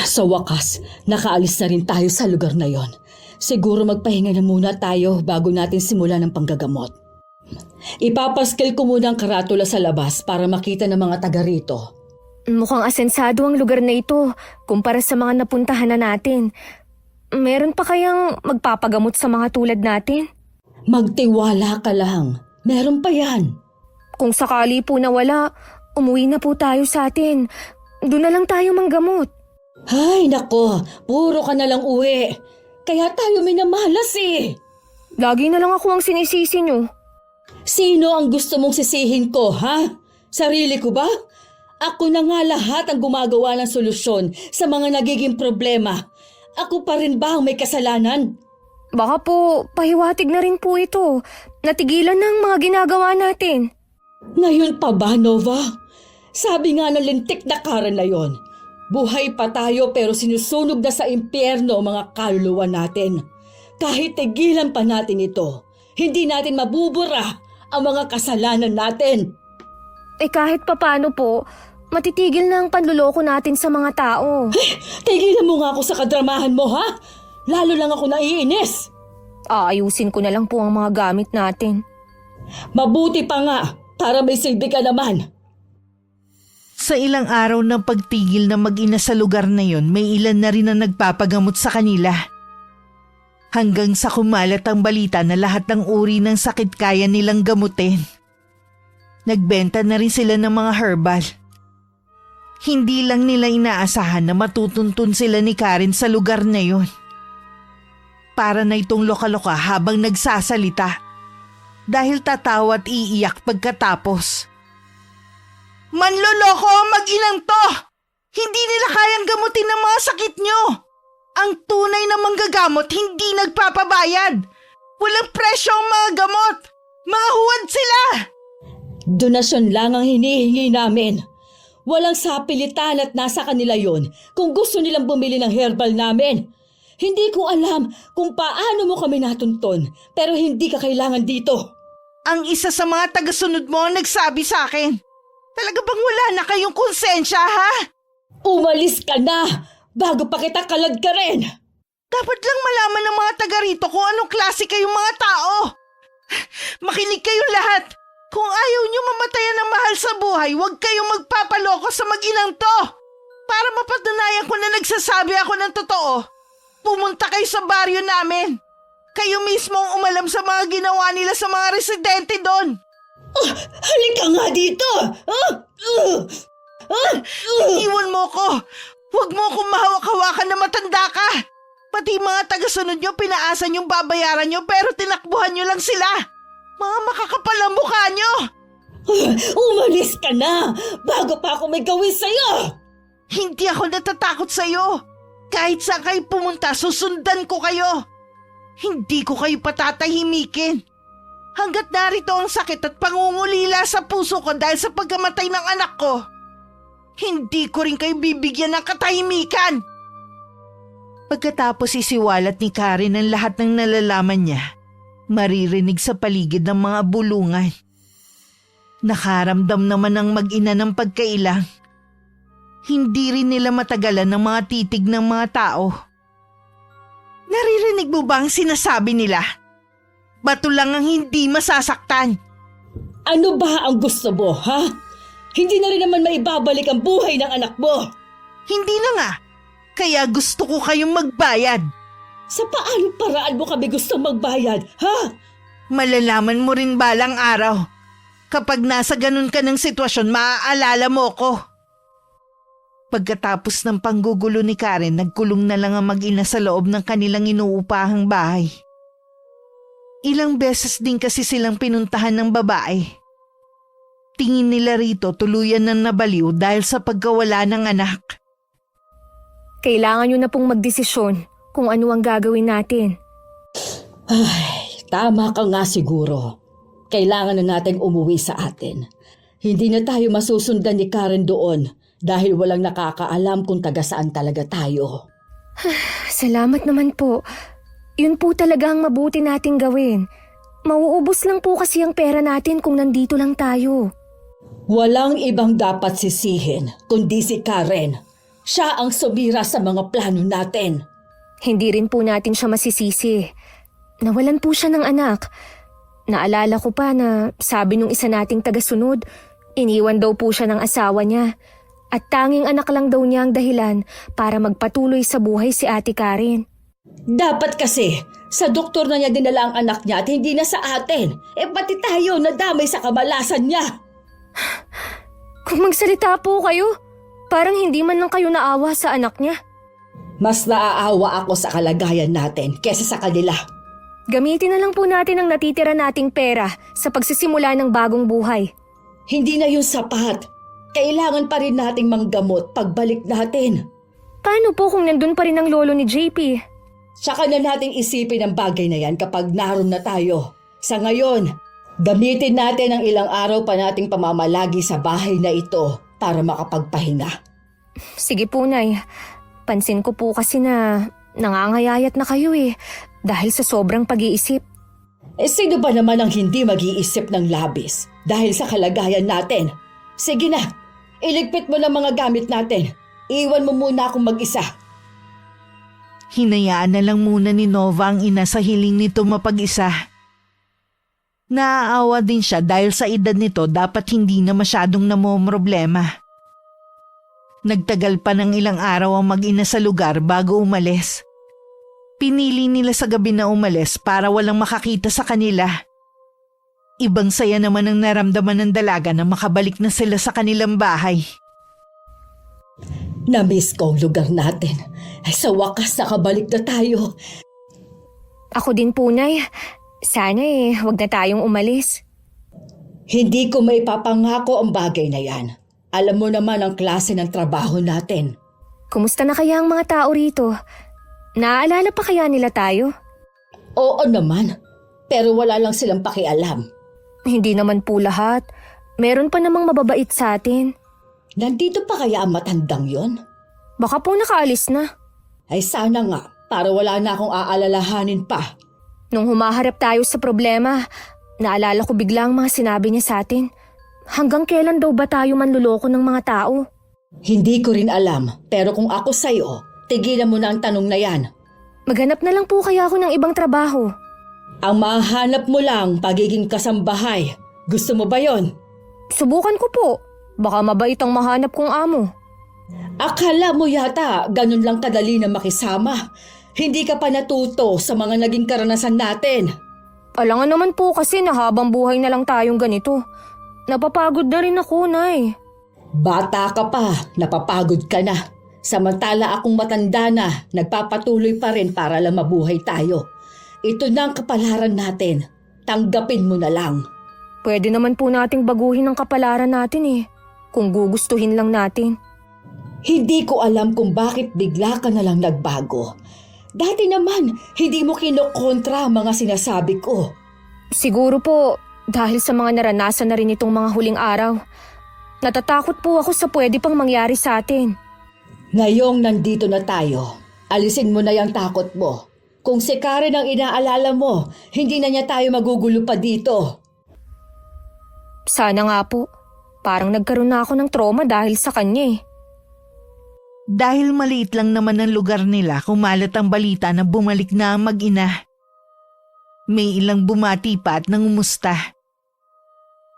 Sa wakas, nakaalis na rin tayo sa lugar na yon. Siguro magpahinga na muna tayo bago natin simulan ng panggagamot. Ipapaskil ko muna ang karatula sa labas para makita ng mga taga rito. Mukhang asensado ang lugar na ito kumpara sa mga napuntahan na natin. Meron pa kayang magpapagamot sa mga tulad natin? Magtiwala ka lang. Meron pa yan. Kung sakali po na wala, umuwi na po tayo sa atin. Doon na lang tayo manggamot. Ay, nako. Puro ka na lang uwi. Kaya tayo minamalas Lagi na lang ako ang sinisisi nyo. Sino ang gusto mong sisihin ko, ha? Sarili ko ba? Ako na nga lahat ang gumagawa ng solusyon sa mga nagiging problema. Ako pa rin ba ang may kasalanan? Baka po pahiwatig na rin po ito. Natigilan ng mga ginagawa natin. Ngayon pa ba, Nova? Sabi nga ng lintik na Karen na yon, buhay pa tayo pero sinusunog na sa impyerno ang mga kaluluwa natin. Kahit tigilan pa natin ito, hindi natin mabubura ang mga kasalanan natin. Kahit papano po, matitigil na ang panluloko natin sa mga tao. Tigilan mo nga ako sa kadramahan mo, ha? Lalo lang ako naiinis. Aayusin ko na lang po ang mga gamit natin. Mabuti pa nga para may silbi ka naman. Sa ilang araw ng pagtigil na mag-ina sa lugar na yon, may ilan na rin ang nagpapagamot sa kanila. Hanggang sa kumalat ang balita na lahat ng uri ng sakit kaya nilang gamutin. Nagbenta na rin sila ng mga herbal. Hindi lang nila inaasahan na matutuntun sila ni Karen sa lugar na yon. Para na itong loka-loka habang nagsasalita. Dahil tatawa at iiyak pagkatapos. Manloloko ang mag-inang to! Hindi nila kayang gamutin ang mga sakit nyo! Ang tunay na manggagamot hindi nagpapabayad! Walang presyo ang mga gamot! Mga huwad sila! Donasyon lang ang hinihingi namin. Walang sapilitan at nasa kanila yon kung gusto nilang bumili ng herbal namin. Hindi ko alam kung paano mo kami natunton pero hindi ka kailangan dito. Ang isa sa mga tagasunod mo ang nagsabi sa akin. Talaga bang wala na kayong konsensya, ha? Umalis ka na bago pa kita kalad ka rin. Dapat lang malaman ng mga taga rito kung anong klase kayong mga tao. Makinig kayong lahat. Kung ayaw nyo mamatayan ng mahal sa buhay, huwag kayong magpapaloko sa mag-inang to. Para mapatunayan ko na nagsasabi ako ng totoo, pumunta kayo sa baryo namin. Kayo mismo ang umalam sa mga ginawa nila sa mga residente doon. Halika nga dito! Iwan mo ko! Huwag mo akong mahawak-hawakan na matanda ka! Pati mga tagasunod nyo, pinaasan yung babayaran nyo pero tinakbuhan nyo lang sila! Mga makakapal ang mukha nyo! Umalis ka na bago pa ako may gawin sa'yo! Hindi ako natatakot sa'yo! Kahit saan kayo pumunta, susundan ko kayo! Hindi ko kayo patatahimikin! Hanggat narito ang sakit at pangungulila sa puso ko dahil sa pagkamatay ng anak ko, hindi ko rin kayo bibigyan ng katahimikan. Pagkatapos isiwalat ni Karen ang lahat ng nalalaman niya, maririnig sa paligid ng mga bulungan. Nakaramdam naman ang mag-ina ng pagkailang. Hindi rin nila matagalan ng mga titig ng mga tao. Naririnig mo ba ang sinasabi nila? Bato lang ang hindi masasaktan. Ano ba ang gusto mo, ha? Hindi na rin naman maibabalik ang buhay ng anak mo. Hindi na nga. Kaya gusto ko kayong magbayad. Sa paanong paraan mo kami gusto magbayad, ha? Malalaman mo rin balang araw. Kapag nasa ganun ka ng sitwasyon, maaalala mo ko. Pagkatapos ng panggugulo ni Karen, nagkulong na lang ang mag-ina sa loob ng kanilang inuupahang bahay. Ilang beses din kasi silang pinuntahan ng babae. Tingin nila rito tuluyan ng nabaliw dahil sa pagkawala ng anak. Kailangan nyo na pong magdesisyon kung ano ang gagawin natin. Ay, tama ka nga siguro. Kailangan na nating umuwi sa atin. Hindi na tayo masusundan ni Karen doon dahil walang nakakaalam kung taga saan talaga tayo. Salamat naman po. Yun po talaga ang mabuti nating gawin. Mauubos lang po kasi ang pera natin kung nandito lang tayo. Walang ibang dapat sisihin kundi si Karen. Siya ang sumira sa mga plano natin. Hindi rin po natin siya masisisi. Nawalan po siya ng anak. Naalala ko pa na sabi nung isa nating tagasunod, iniwan daw po siya ng asawa niya. At tanging anak lang daw niya ang dahilan para magpatuloy sa buhay si Ate Karen. Dapat kasi, sa doktor na niya dinala ang anak niya at hindi na sa atin. Pati tayo nadamay sa kamalasan niya. Kung magsalita po kayo, parang hindi man lang kayo naawa sa anak niya. Mas naaawa ako sa kalagayan natin kesa sa kanila. Gamitin na lang po natin ang natitira nating pera sa pagsisimula ng bagong buhay. Hindi na yun sapat. Kailangan pa rin nating manggamot pagbalik natin. Paano po kung nandun pa rin ang lolo ni JP? Tsaka na natin isipin ang bagay na yan kapag naroon na tayo. Sa ngayon, gamitin natin ang ilang araw pa nating pamamalagi sa bahay na ito para makapagpahinga. Sige po, Nay. Pansin ko po kasi na nangangayayat na kayo dahil sa sobrang pag-iisip. Sino ba naman ang hindi mag-iisip ng labis dahil sa kalagayan natin? Sige na, iligpit mo ng mga gamit natin. Iwan mo muna akong mag-isa. Hinayaan na lang muna ni Nova ang ina sa hiling nito mapag-isa. Naaawa din siya dahil sa edad nito dapat hindi na masyadong namomroblema. Nagtagal pa ng ilang araw ang mag-ina sa lugar bago umalis. Pinili nila sa gabi na umalis para walang makakita sa kanila. Ibang saya naman ang naramdaman ng dalaga na makabalik na sila sa kanilang bahay. Namiss ko ang lugar natin. Ay sa wakas nakabalik na tayo. Ako din po, Nay. Sana wag na tayong umalis. Hindi ko maipapangako ang bagay na yan. Alam mo naman ang klase ng trabaho natin. Kumusta na kaya ang mga tao rito? Naaalala pa kaya nila tayo? Oo naman, pero wala lang silang pakialam. Hindi naman po lahat. Meron pa namang mababait sa atin. Nandito pa kaya ang matandang yon? Baka po nakaalis na. Ay sana nga, para wala na akong aalalahanin pa. Nung humaharap tayo sa problema, naalala ko bigla ang mga sinabi niya sa atin. Hanggang kailan daw ba tayo manluloko ng mga tao? Hindi ko rin alam, pero kung ako sa'yo, tigilan mo na ang tanong na yan. Maghanap na lang po kaya ako ng ibang trabaho. Ang mahanap mo lang, pagiging kasambahay. Gusto mo ba yon? Subukan ko po. Baka mabait ang mahanap kong amo. Akala mo yata ganun lang kadali na makisama. Hindi ka pa natuto sa mga naging karanasan natin. Alangan naman po kasi na habang buhay na lang tayong ganito. Napapagod na rin ako, Nay. Bata ka pa, napapagod ka na. Samantala akong matanda na, nagpapatuloy pa rin para lang mabuhay tayo. Ito na ang kapalaran natin. Tanggapin mo na lang. Pwede naman po nating baguhin ang kapalaran natin kung gugustuhin lang natin. Hindi ko alam kung bakit bigla ka na lang nagbago. Dati naman, hindi mo kinokontra ang mga sinasabi ko. Siguro po, dahil sa mga naranasan na rin itong mga huling araw. Natatakot po ako sa pwede pang mangyari sa atin. Ngayong nandito na tayo, alisin mo na yung takot mo. Kung si Karen ang inaalala mo, hindi na niya tayo magugulo pa dito. Sana nga po. Parang nagkaroon na ako ng trauma dahil sa kanya Dahil maliit lang naman ang lugar nila, kumalat ang balita na bumalik na ang mag-ina. May ilang bumati pa at nangumusta.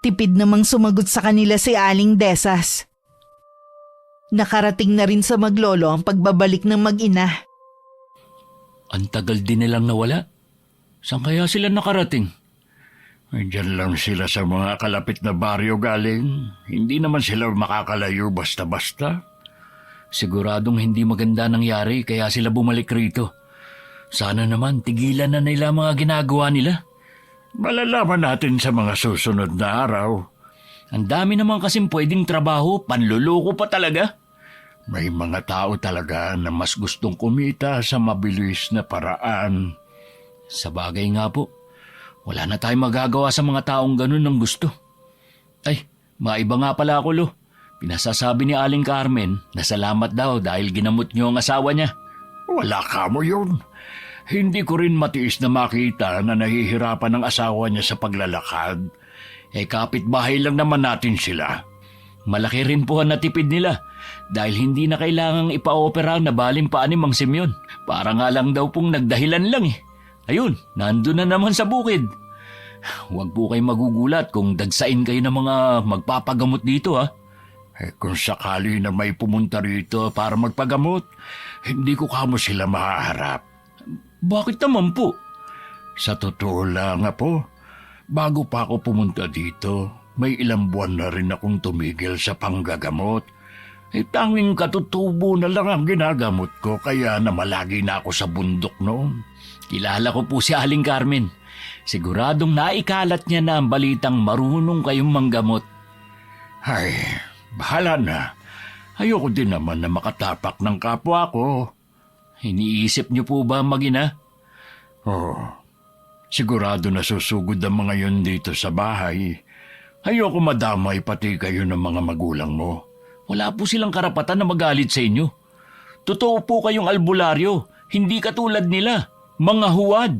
Tipid namang sumagot sa kanila si Aling Desas. Nakarating na rin sa maglolo ang pagbabalik ng mag-ina. Ang tagal din nilang nawala. Saan kaya sila nakarating? Ay, dyan lang sila sa mga kalapit na baryo galing. Hindi naman sila makakalayo basta-basta. Siguradong hindi maganda nangyari kaya sila bumalik rito. Sana naman tigilan na nila mga ginagawa nila. Malalaman natin sa mga susunod na araw. Ang dami naman kasing pwedeng trabaho, panluloko pa talaga. May mga tao talaga na mas gustong kumita sa mabilis na paraan. Sa bagay nga po, wala na tayong magagawa sa mga taong ganun ng gusto. Ay, maiba nga pala ako, Lo. Pinasasabi ni Aling Carmen na salamat daw dahil ginamot niyo ang asawa niya. Wala ka mo yun. Hindi ko rin matiis na makita na nahihirapan ang asawa niya sa paglalakad. Kapitbahay lang naman natin sila. Malaki rin po ang natipid nila dahil hindi na kailangang ipa-opera na baling paa ni Mang Simeon. Para nga lang daw pong nagdahilan lang Ayun, nandun na naman sa bukid. Huwag po kayong magugulat kung dagsain kayo ng mga magpapagamot dito Kung sakali na may pumunta rito para magpagamot, hindi ko kamo sila mahaharap. Bakit naman po? Sa totoo lang po, bago pa ako pumunta dito, may ilang buwan na rin akong tumigil sa panggagamot. Tanging katutubo na lang ang ginagamot ko kaya namalagi na ako sa bundok noon. Kilala ko po si Aling Carmen. Siguradong naikalat niya na ang balitang marunong kayong manggamot. Ay, bahala na. Ayoko din naman na makatapak ng kapwa ko. Iniisip niyo po ba mag-ina? Oo. Sigurado na susugod ang mga yon dito sa bahay. Ayoko madamay pati kayo ng mga magulang mo. Wala po silang karapatan na magalit sa inyo. Totoo po kayong albularyo, hindi katulad nila, mga huwad.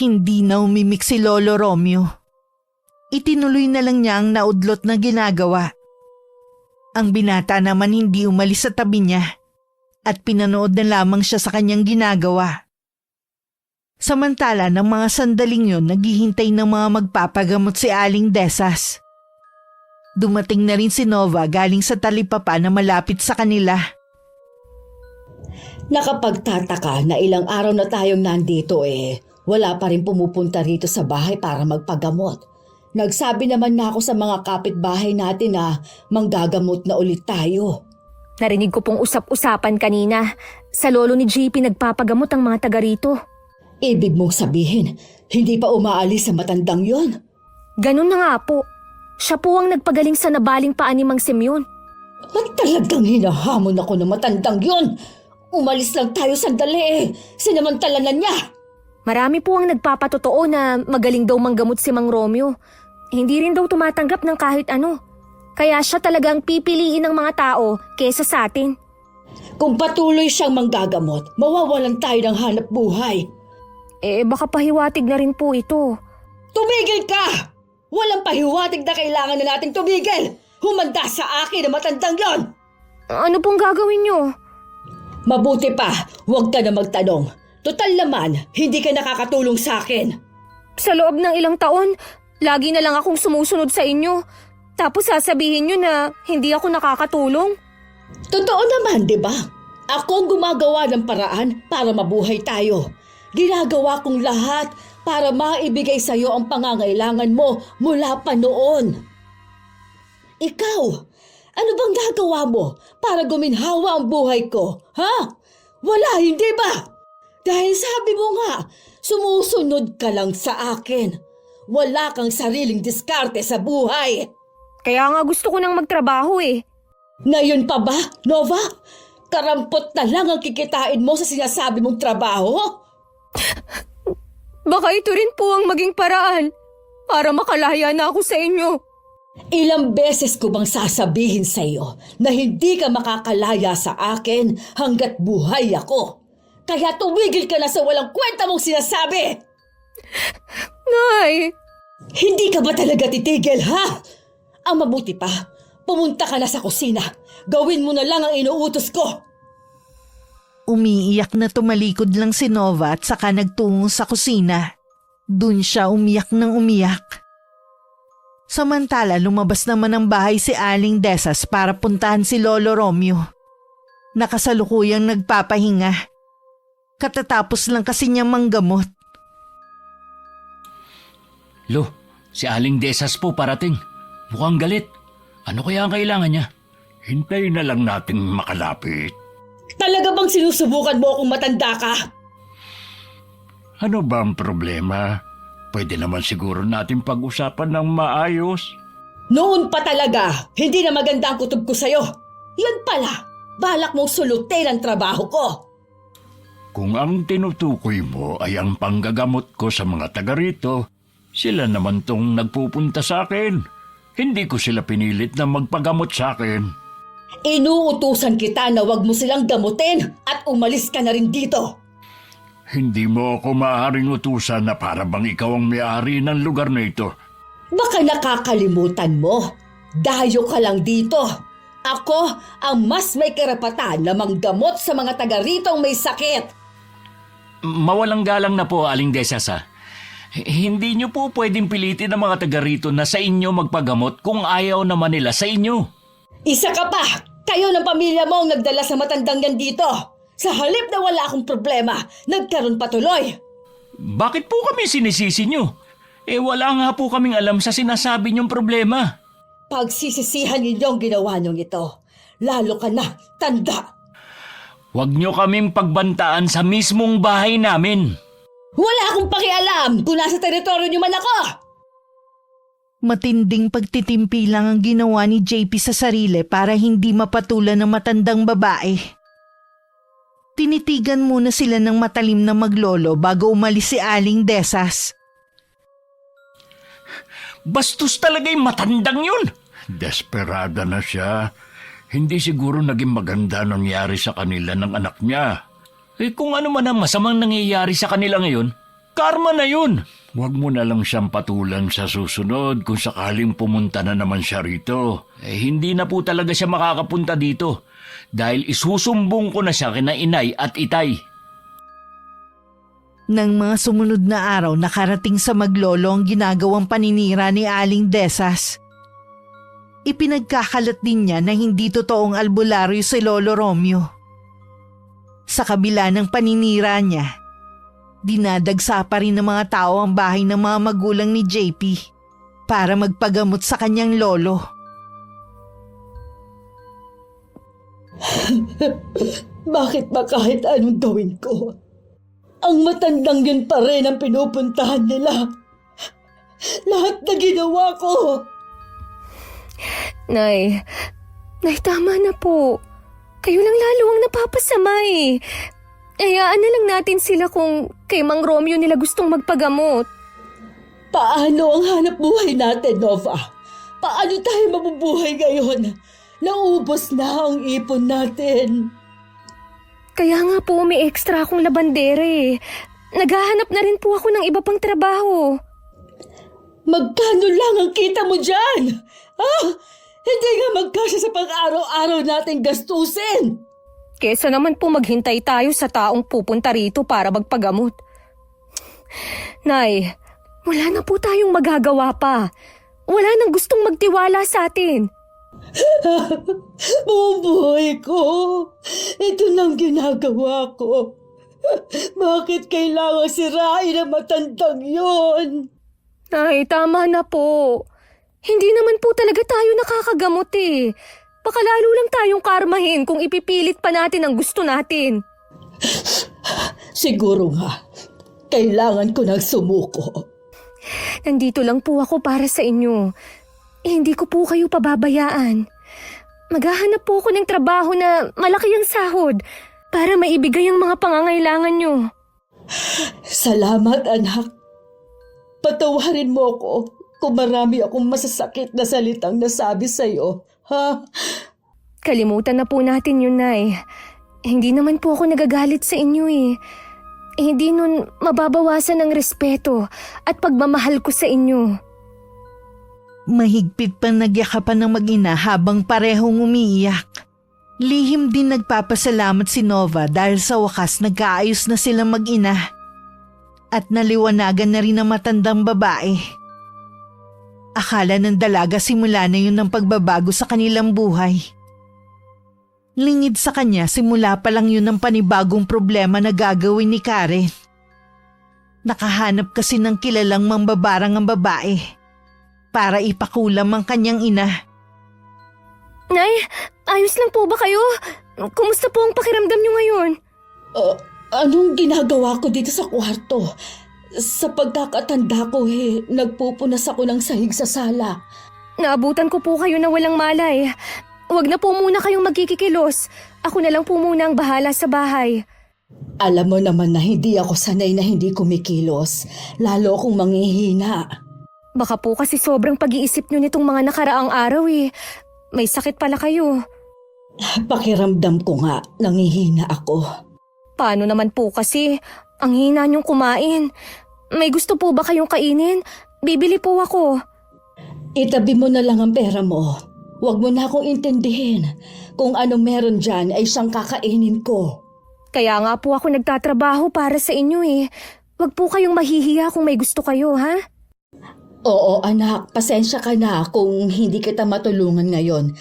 Hindi na umimik si Lolo Romeo. Itinuloy na lang niya ang naudlot na ginagawa. Ang binata naman hindi umalis sa tabi niya at pinanood na lamang siya sa kanyang ginagawa. Samantala ng mga sandaling yon naghihintay ng mga magpapagamot si Aling Desas. Dumating na rin si Nova galing sa talipapa na malapit sa kanila. Nakapagtataka na ilang araw na tayong nandito wala pa rin pumupunta rito sa bahay para magpagamot. Nagsabi naman na ako sa mga kapitbahay natin na manggagamot na ulit tayo. Narinig ko pong usap-usapan kanina. Sa lolo ni JP nagpapagamot ang mga taga rito. Ibig mong sabihin, hindi pa umaalis sa matandang yon? Ganun na nga po. Siya po ang nagpagaling sa nabaling paa ni Mang Simeon. At talagang hinahamon ako ng matandang yon. Umalis lang tayo sandali Sinamantala na niya. Marami po ang nagpapatotoo na magaling daw manggamot si Mang Romeo. Hindi rin daw tumatanggap ng kahit ano. Kaya siya talagang pipiliin ng mga tao kesa sa atin. Kung patuloy siyang manggagamot, mawawalan tayo ng hanap buhay. Baka pahiwatig na rin po ito. Tumigil ka! Walang pahiwatig na kailangan na nating tumigil! Humanda sa akin ang matandang yon! Ano pong gagawin niyo? Mabuti pa, huwag ka na magtanong. Total naman, hindi ka nakakatulong sa akin. Sa loob ng ilang taon, lagi na lang akong sumusunod sa inyo. Tapos sasabihin niyo na hindi ako nakakatulong. Totoo naman, di ba? Ako ang gumagawa ng paraan para mabuhay tayo. Ginagawa kong lahat para maibigay sa iyo ang pangangailangan mo mula pa noon. Ikaw, ano bang gagawa mo para guminhawa ang buhay ko? Ha? Wala, hindi ba? Dahil sabi mo nga, sumusunod ka lang sa akin. Wala kang sariling diskarte sa buhay. Kaya nga gusto ko nang magtrabaho Ngayon pa ba, Nova? Karampot na lang ang kikitain mo sa sinasabi mong trabaho? Baka ito rin po ang maging paraan para makalaya na ako sa inyo. Ilang beses ko bang sasabihin sa iyo na hindi ka makakalaya sa akin hanggat buhay ako? Kaya tumigil ka na sa walang kwenta mong sinasabi! Nay! Hindi ka ba talaga titigil, ha? Ang mabuti pa, pumunta ka na sa kusina. Gawin mo na lang ang inuutos ko. Umiiyak na tumalikod lang si Nova at saka nagtungo sa kusina. Dun siya umiyak ng umiyak. Samantala lumabas naman ng bahay si Aling Desas para puntahan si Lolo Romeo. Nakasalukuyang nagpapahinga. Katatapos lang kasi niya manggamot. Lo, si Aling Desas po parating. Mukhang galit. Ano kaya ang kailangan niya? Hintayin na lang nating makalapit. Talaga bang sinusubukan mo kung matanda ka? Ano ba ang problema? Pwede naman siguro natin pag-usapan ng maayos. Noon pa talaga, hindi na maganda ang kutob ko sa'yo. Yan pala, balak mong sulutin ang trabaho ko. Kung ang tinutukoy mo ay ang panggagamot ko sa mga taga rito, sila naman tong nagpupunta sa akin. Hindi ko sila pinilit na magpagamot sa akin. Inuutusan kita na wag mo silang gamutin at umalis ka na rin dito. Hindi mo ako maaaring utusan na para bang ikaw ang may-ari ng lugar na ito. Baka nakakalimutan mo. Dayo ka lang dito. Ako ang mas may karapatan na manggamot sa mga taga ritong may sakit. Mawalang galang na po, Aling Desas ha. Hindi niyo po pwedeng pilitin ng mga taga rito na sa inyo magpagamot kung ayaw naman nila sa inyo. Isa ka pa! Kayo ng pamilya mo ang nagdala sa matandang yan dito. Sa halip na wala akong problema, nagkaroon patuloy. Bakit po kami sinisisi niyo? Wala nga po kaming alam sa sinasabi niyong problema. Pagsisisihan ninyong ginawa niyong ito. Lalo ka na, tanda. Huwag niyo kaming pagbantaan sa mismong bahay namin. Wala akong pakialam kung nasa teritoryo niyo man ako. Matinding pagtitimpi lang ang ginawa ni JP sa sarili para hindi mapatulan ng matandang babae. Tinitigan muna sila ng matalim na maglolo bago umalis si Aling Desas. Bastos talaga yung matandang yun. Desperada na siya. Hindi siguro naging maganda nangyari sa kanila ng anak niya. Kung ano man ang masamang nangyayari sa kanila ngayon, karma na yun. Huwag mo na lang siyang patulan sa susunod kung sakaling pumunta na naman siya rito. Hindi na po talaga siya makakapunta dito dahil isusumbong ko na siya kina inay at itay. Nang mga sumunod na araw nakarating sa maglolo ang ginagawang paninira ni Aling Desas. Ipinagkakalat din niya na hindi totoong albularyo si Lolo Romeo. Sa kabila ng paninira niya, dinadagsa pa rin ng mga tao ang bahay ng mga magulang ni JP para magpagamot sa kanyang lolo. Bakit ba kahit anong gawin ko? Ang matandang yun pa rin ang pinupuntahan nila. Lahat na ginawa ko. Nay, tama na po. Kayo lang lalo ang napapasama eh. Hayaan na lang natin sila kung kay Mang Romeo nila gustong magpagamot. Paano ang hanap buhay natin, Nova? Paano tayo mabubuhay ngayon? Naubos na ang ipon natin. Kaya nga po may extra akong labandere. Naghahanap na rin po ako ng iba pang trabaho. Magkano lang ang kita mo dyan? Hindi nga magkasya sa pang-araw-araw nating gastusin. Kesa naman po maghintay tayo sa taong pupunta rito para magpagamot. Nay, wala na po tayong magagawa pa. Wala nang gustong magtiwala sa atin. Buong buhay ko, ito nang ginagawa ko. Bakit kailangan sirain ang matandang yon? Nay, tama na po. Hindi naman po talaga tayo nakakagamot eh. Baka lalo lang tayong karmahin kung ipipilit pa natin ang gusto natin. Siguro nga, kailangan ko nang sumuko. Nandito lang po ako para sa inyo. Hindi ko po kayo pababayaan. Maghahanap po ako ng trabaho na malaki ang sahod para maibigay ang mga pangangailangan nyo. Salamat, anak. Patawarin mo ako kung marami akong masasakit na salitang nasabi sa'yo, ha? Kalimutan na po natin yun, Nay. Hindi naman po ako nagagalit sa inyo eh. Hindi nun mababawasan ang respeto at pagmamahal ko sa inyo. Mahigpit pang nagyakapan ng mag-ina habang parehong umiiyak. Lihim din nagpapasalamat si Nova dahil sa wakas nagkaayos na silang mag-ina. At naliwanagan na rin ang matandang babae. Akala ng dalaga simula na yun ang pagbabago sa kanilang buhay. Lingid sa kanya simula pa lang yun ang panibagong problema na gagawin ni Karen. Nakahanap kasi ng kilalang mambabarang ang babae para ipakulam ang kanyang ina. Nay, ayos lang po ba kayo? Kumusta po ang pakiramdam nyo ngayon? Anong ginagawa ko dito sa kwarto? Sa pagkakatanda ko nagpupunas ako ng sahig sa sala. Naabutan ko po kayo na walang malay. Huwag na po muna kayong magkikikilos. Ako na lang po muna ang bahala sa bahay. Alam mo naman na hindi ako sanay na hindi kumikilos. Lalo akong manghihina. Baka po kasi sobrang pag-iisip nyo nitong mga nakaraang araw eh. May sakit pala kayo. Pakiramdam ko nga, nanghihina ako. Paano naman po kasi? Ang hina nyong kumain. May gusto po ba kayong kainin? Bibili po ako. Itabi mo na lang ang pera mo. Huwag mo na akong intindihin. Kung anong meron dyan ay siyang kakainin ko. Kaya nga po ako nagtatrabaho para sa inyo eh. Huwag po kayong mahihiya kung may gusto kayo, ha? Oo anak, pasensya ka na kung hindi kita matulungan ngayon.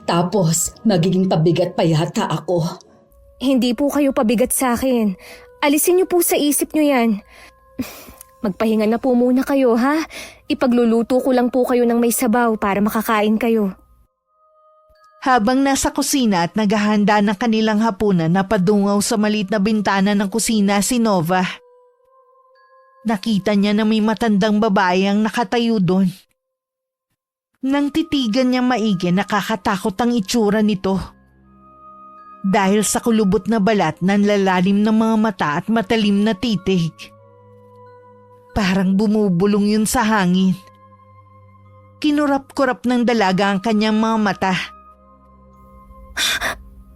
Tapos, magiging pabigat pa yata ako. Hindi po kayo pabigat sa akin. Alisin niyo po sa isip niyo yan. Magpahinga na po muna kayo, ha? Ipagluluto ko lang po kayo ng may sabaw para makakain kayo. Habang nasa kusina at naghahanda ng kanilang hapunan, napadungaw sa maliit na bintana ng kusina si Nova. Nakita niya na may matandang babae ang nakatayo doon. Nang titigan niya maigi, nakakatakot ang itsura nito. dahil sa kulubot na balat ng lalalim ng mga mata at matalim na titig. Parang bumubulong yun sa hangin. Kinurap-kurap ng dalaga ang kanyang mga mata.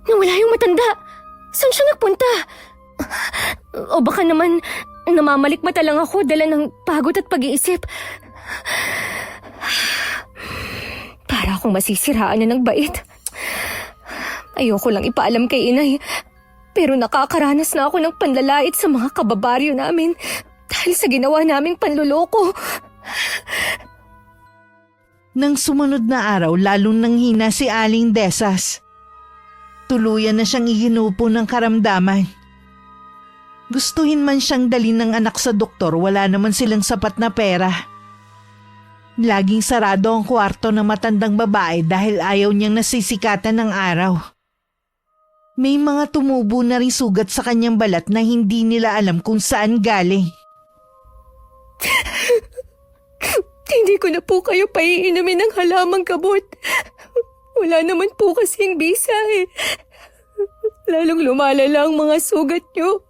Nawala yung matanda. Saan siya nagpunta? O baka naman namamalikmata lang ako dala ng pagod at pag-iisip. Para akong masisiraan na ng bait. Ayoko lang ipaalam kay inay. Pero nakakaranas na ako ng panlalait sa mga kababaryo namin dahil sa ginawa naming panluloko. Nang sumunod na araw, lalong nanghina si Aling Desas. Tuluyan na siyang iginupo ng karamdaman. Gustuhin man siyang dalhin ng anak sa doktor, wala naman silang sapat na pera. Laging sarado ang kwarto ng matandang babae dahil ayaw niyang nasisikatan ng araw. May mga tumubo na rin sugat sa kanyang balat na hindi nila alam kung saan galing. Hindi ko na po kayo paiinumin ng halamang gamot. Wala naman po kasing bisa eh. Lalong lumalala ang mga sugat nyo.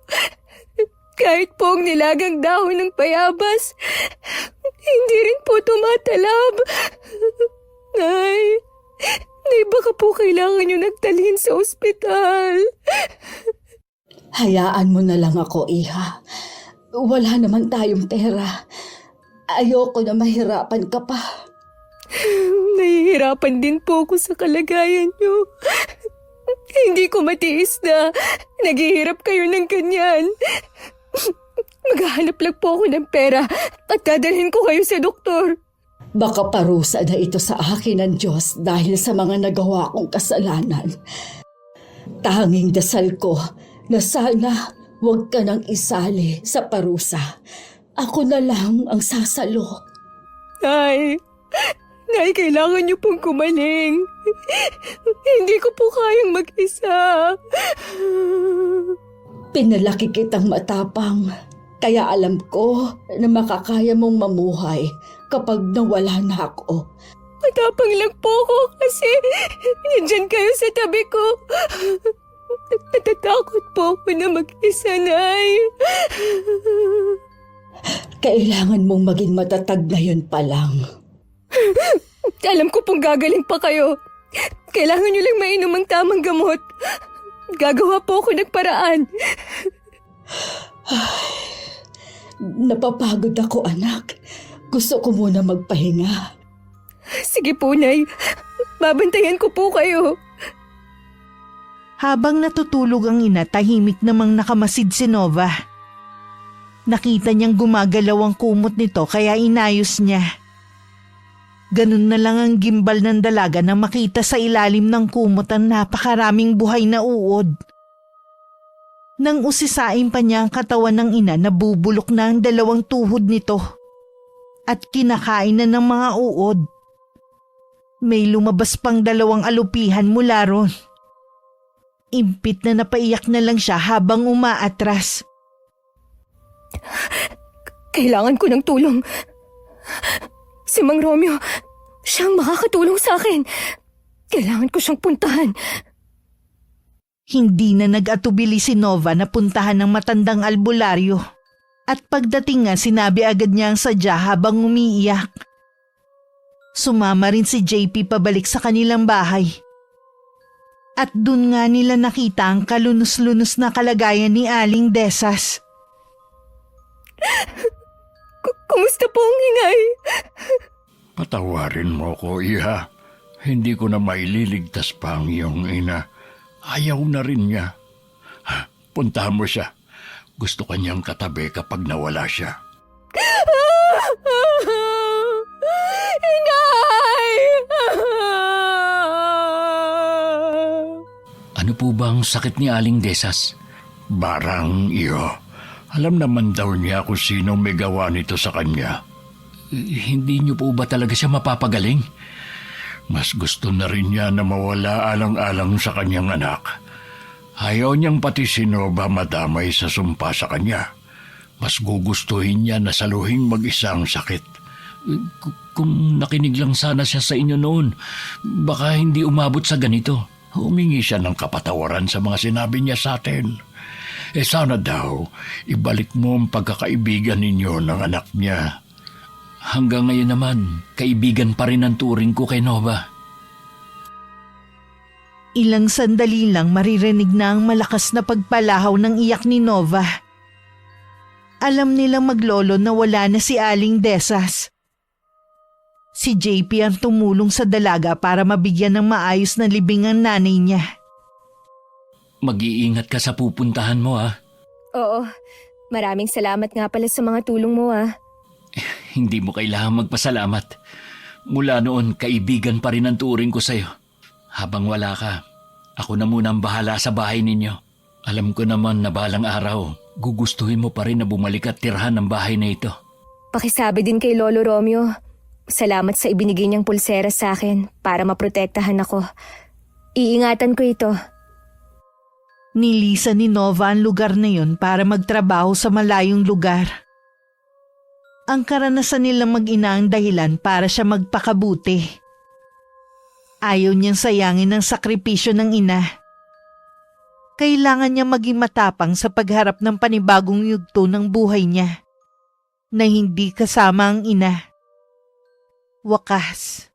Kahit po ang nilagang dahon ng bayabas, hindi rin po tumatalab. Nay, baka po kailangan nyo nagtalhin sa ospital. Hayaan mo na lang ako, Iha. Wala naman tayong pera. Ayoko na mahirapan ka pa. Nahihirapan din po ako sa kalagayan nyo. Hindi ko matiis na naghihirap kayo ng ganyan. Maghahanap lang po ako ng pera at dadalhin ko kayo sa doktor. Baka parusa na ito sa akin ng Diyos dahil sa mga nagawa kong kasalanan. Tanging dasal ko na sana huwag ka nang isali sa parusa. Ako na lang ang sasalo. Nay, kailangan niyo pong kumaling. Hindi ko po kayang mag-isa. Pinalaki kitang matapang, kaya alam ko na makakaya mong mamuhay kapag nawala na ako. Matapang lang po ako kasi nandyan kayo sa tabi ko. Natatakot po ako na mag-isa, Nay. Kailangan mong maging matatag ngayon pa lang. Alam ko pong gagaling pa kayo. Kailangan niyo lang mainom ang tamang gamot. Gagawa po ako ng paraan. Napapagod ako, anak. Gusto ko muna magpahinga. Sige po, Nay. Babantayan ko po kayo. Habang natutulog ang ina, tahimik namang nakamasid si Nova. Nakita niyang gumagalaw ang kumot nito kaya inayos niya. Ganun na lang ang gimbal ng dalaga na makita sa ilalim ng kumot ang napakaraming buhay na uod. Nang usisain pa niya ang katawan ng ina, nabubulok na ang dalawang tuhod nito at kinakain na ng mga uod. May lumabas pang dalawang alupihan mula ron. Impit na napaiyak na lang siya habang umaatras. Kailangan ko ng tulong. Si Mang Romeo, siyang makakatulong sa akin. Kailangan ko siyang puntahan. Hindi na nag-atubili si Nova na puntahan ng matandang albularyo. At pagdating nga, sinabi agad niya ang sadya habang umiiyak. Sumama rin si JP pabalik sa kanilang bahay. At dun nga nila nakita ang kalunos-lunos na kalagayan ni Aling Desas. Kumusta po ang inay? Patawarin mo ko, Iha. Hindi ko na maililigtas pa ang iyong ina. Ayaw na rin niya. Puntahan mo siya. Gusto kanyang katabi kapag nawala siya. Inay! Ano po ba ang sakit ni Aling Desas? Barang iyo. Alam naman daw niya kung sino may gawa nito sa kanya. Hindi niyo po ba talaga siya mapapagaling? Mas gusto na rin niya na mawala alang-alang sa kanyang anak. Ayaw niyang pati si Nova madamay sa sumpa sa kanya. Mas gugustuhin niya na saluhing mag-isa ang sakit. Kung nakinig lang sana siya sa inyo noon, baka hindi umabot sa ganito. Humingi siya ng kapatawaran sa mga sinabi niya sa atin. Sana daw, ibalik mo ang pagkakaibigan ninyo ng anak niya. Hanggang ngayon naman, kaibigan pa rin ang turing ko kay Nova. Ilang sandali lang maririnig na ang malakas na pagpalahaw ng iyak ni Nova. Alam nilang maglolo na wala na si Aling Desas. Si JP ang tumulong sa dalaga para mabigyan ng maayos na libing ang nanay niya. Mag-iingat ka sa pupuntahan mo, ha? Oo, maraming salamat nga pala sa mga tulong mo Hindi mo kailangang magpasalamat. Mula noon, kaibigan pa rin ang turing ko sa'yo. Habang wala ka, ako na muna ang bahala sa bahay ninyo. Alam ko naman na balang araw, gugustuhin mo pa rin na bumalik at tirhan ang bahay na ito. Pakisabi din kay Lolo Romeo. Salamat sa ibinigay niyang pulsera sa akin para maprotektahan ako. Iingatan ko ito. Nilisan ni Nova ang lugar na yun para magtrabaho sa malayong lugar. Ang karanasan nilang mag-ina ang dahilan para siya magpakabuti. Ayaw niyang sayangin ang sakripisyo ng ina. Kailangan niya maging matapang sa pagharap ng panibagong yugto ng buhay niya na hindi kasama ang ina. Wakas,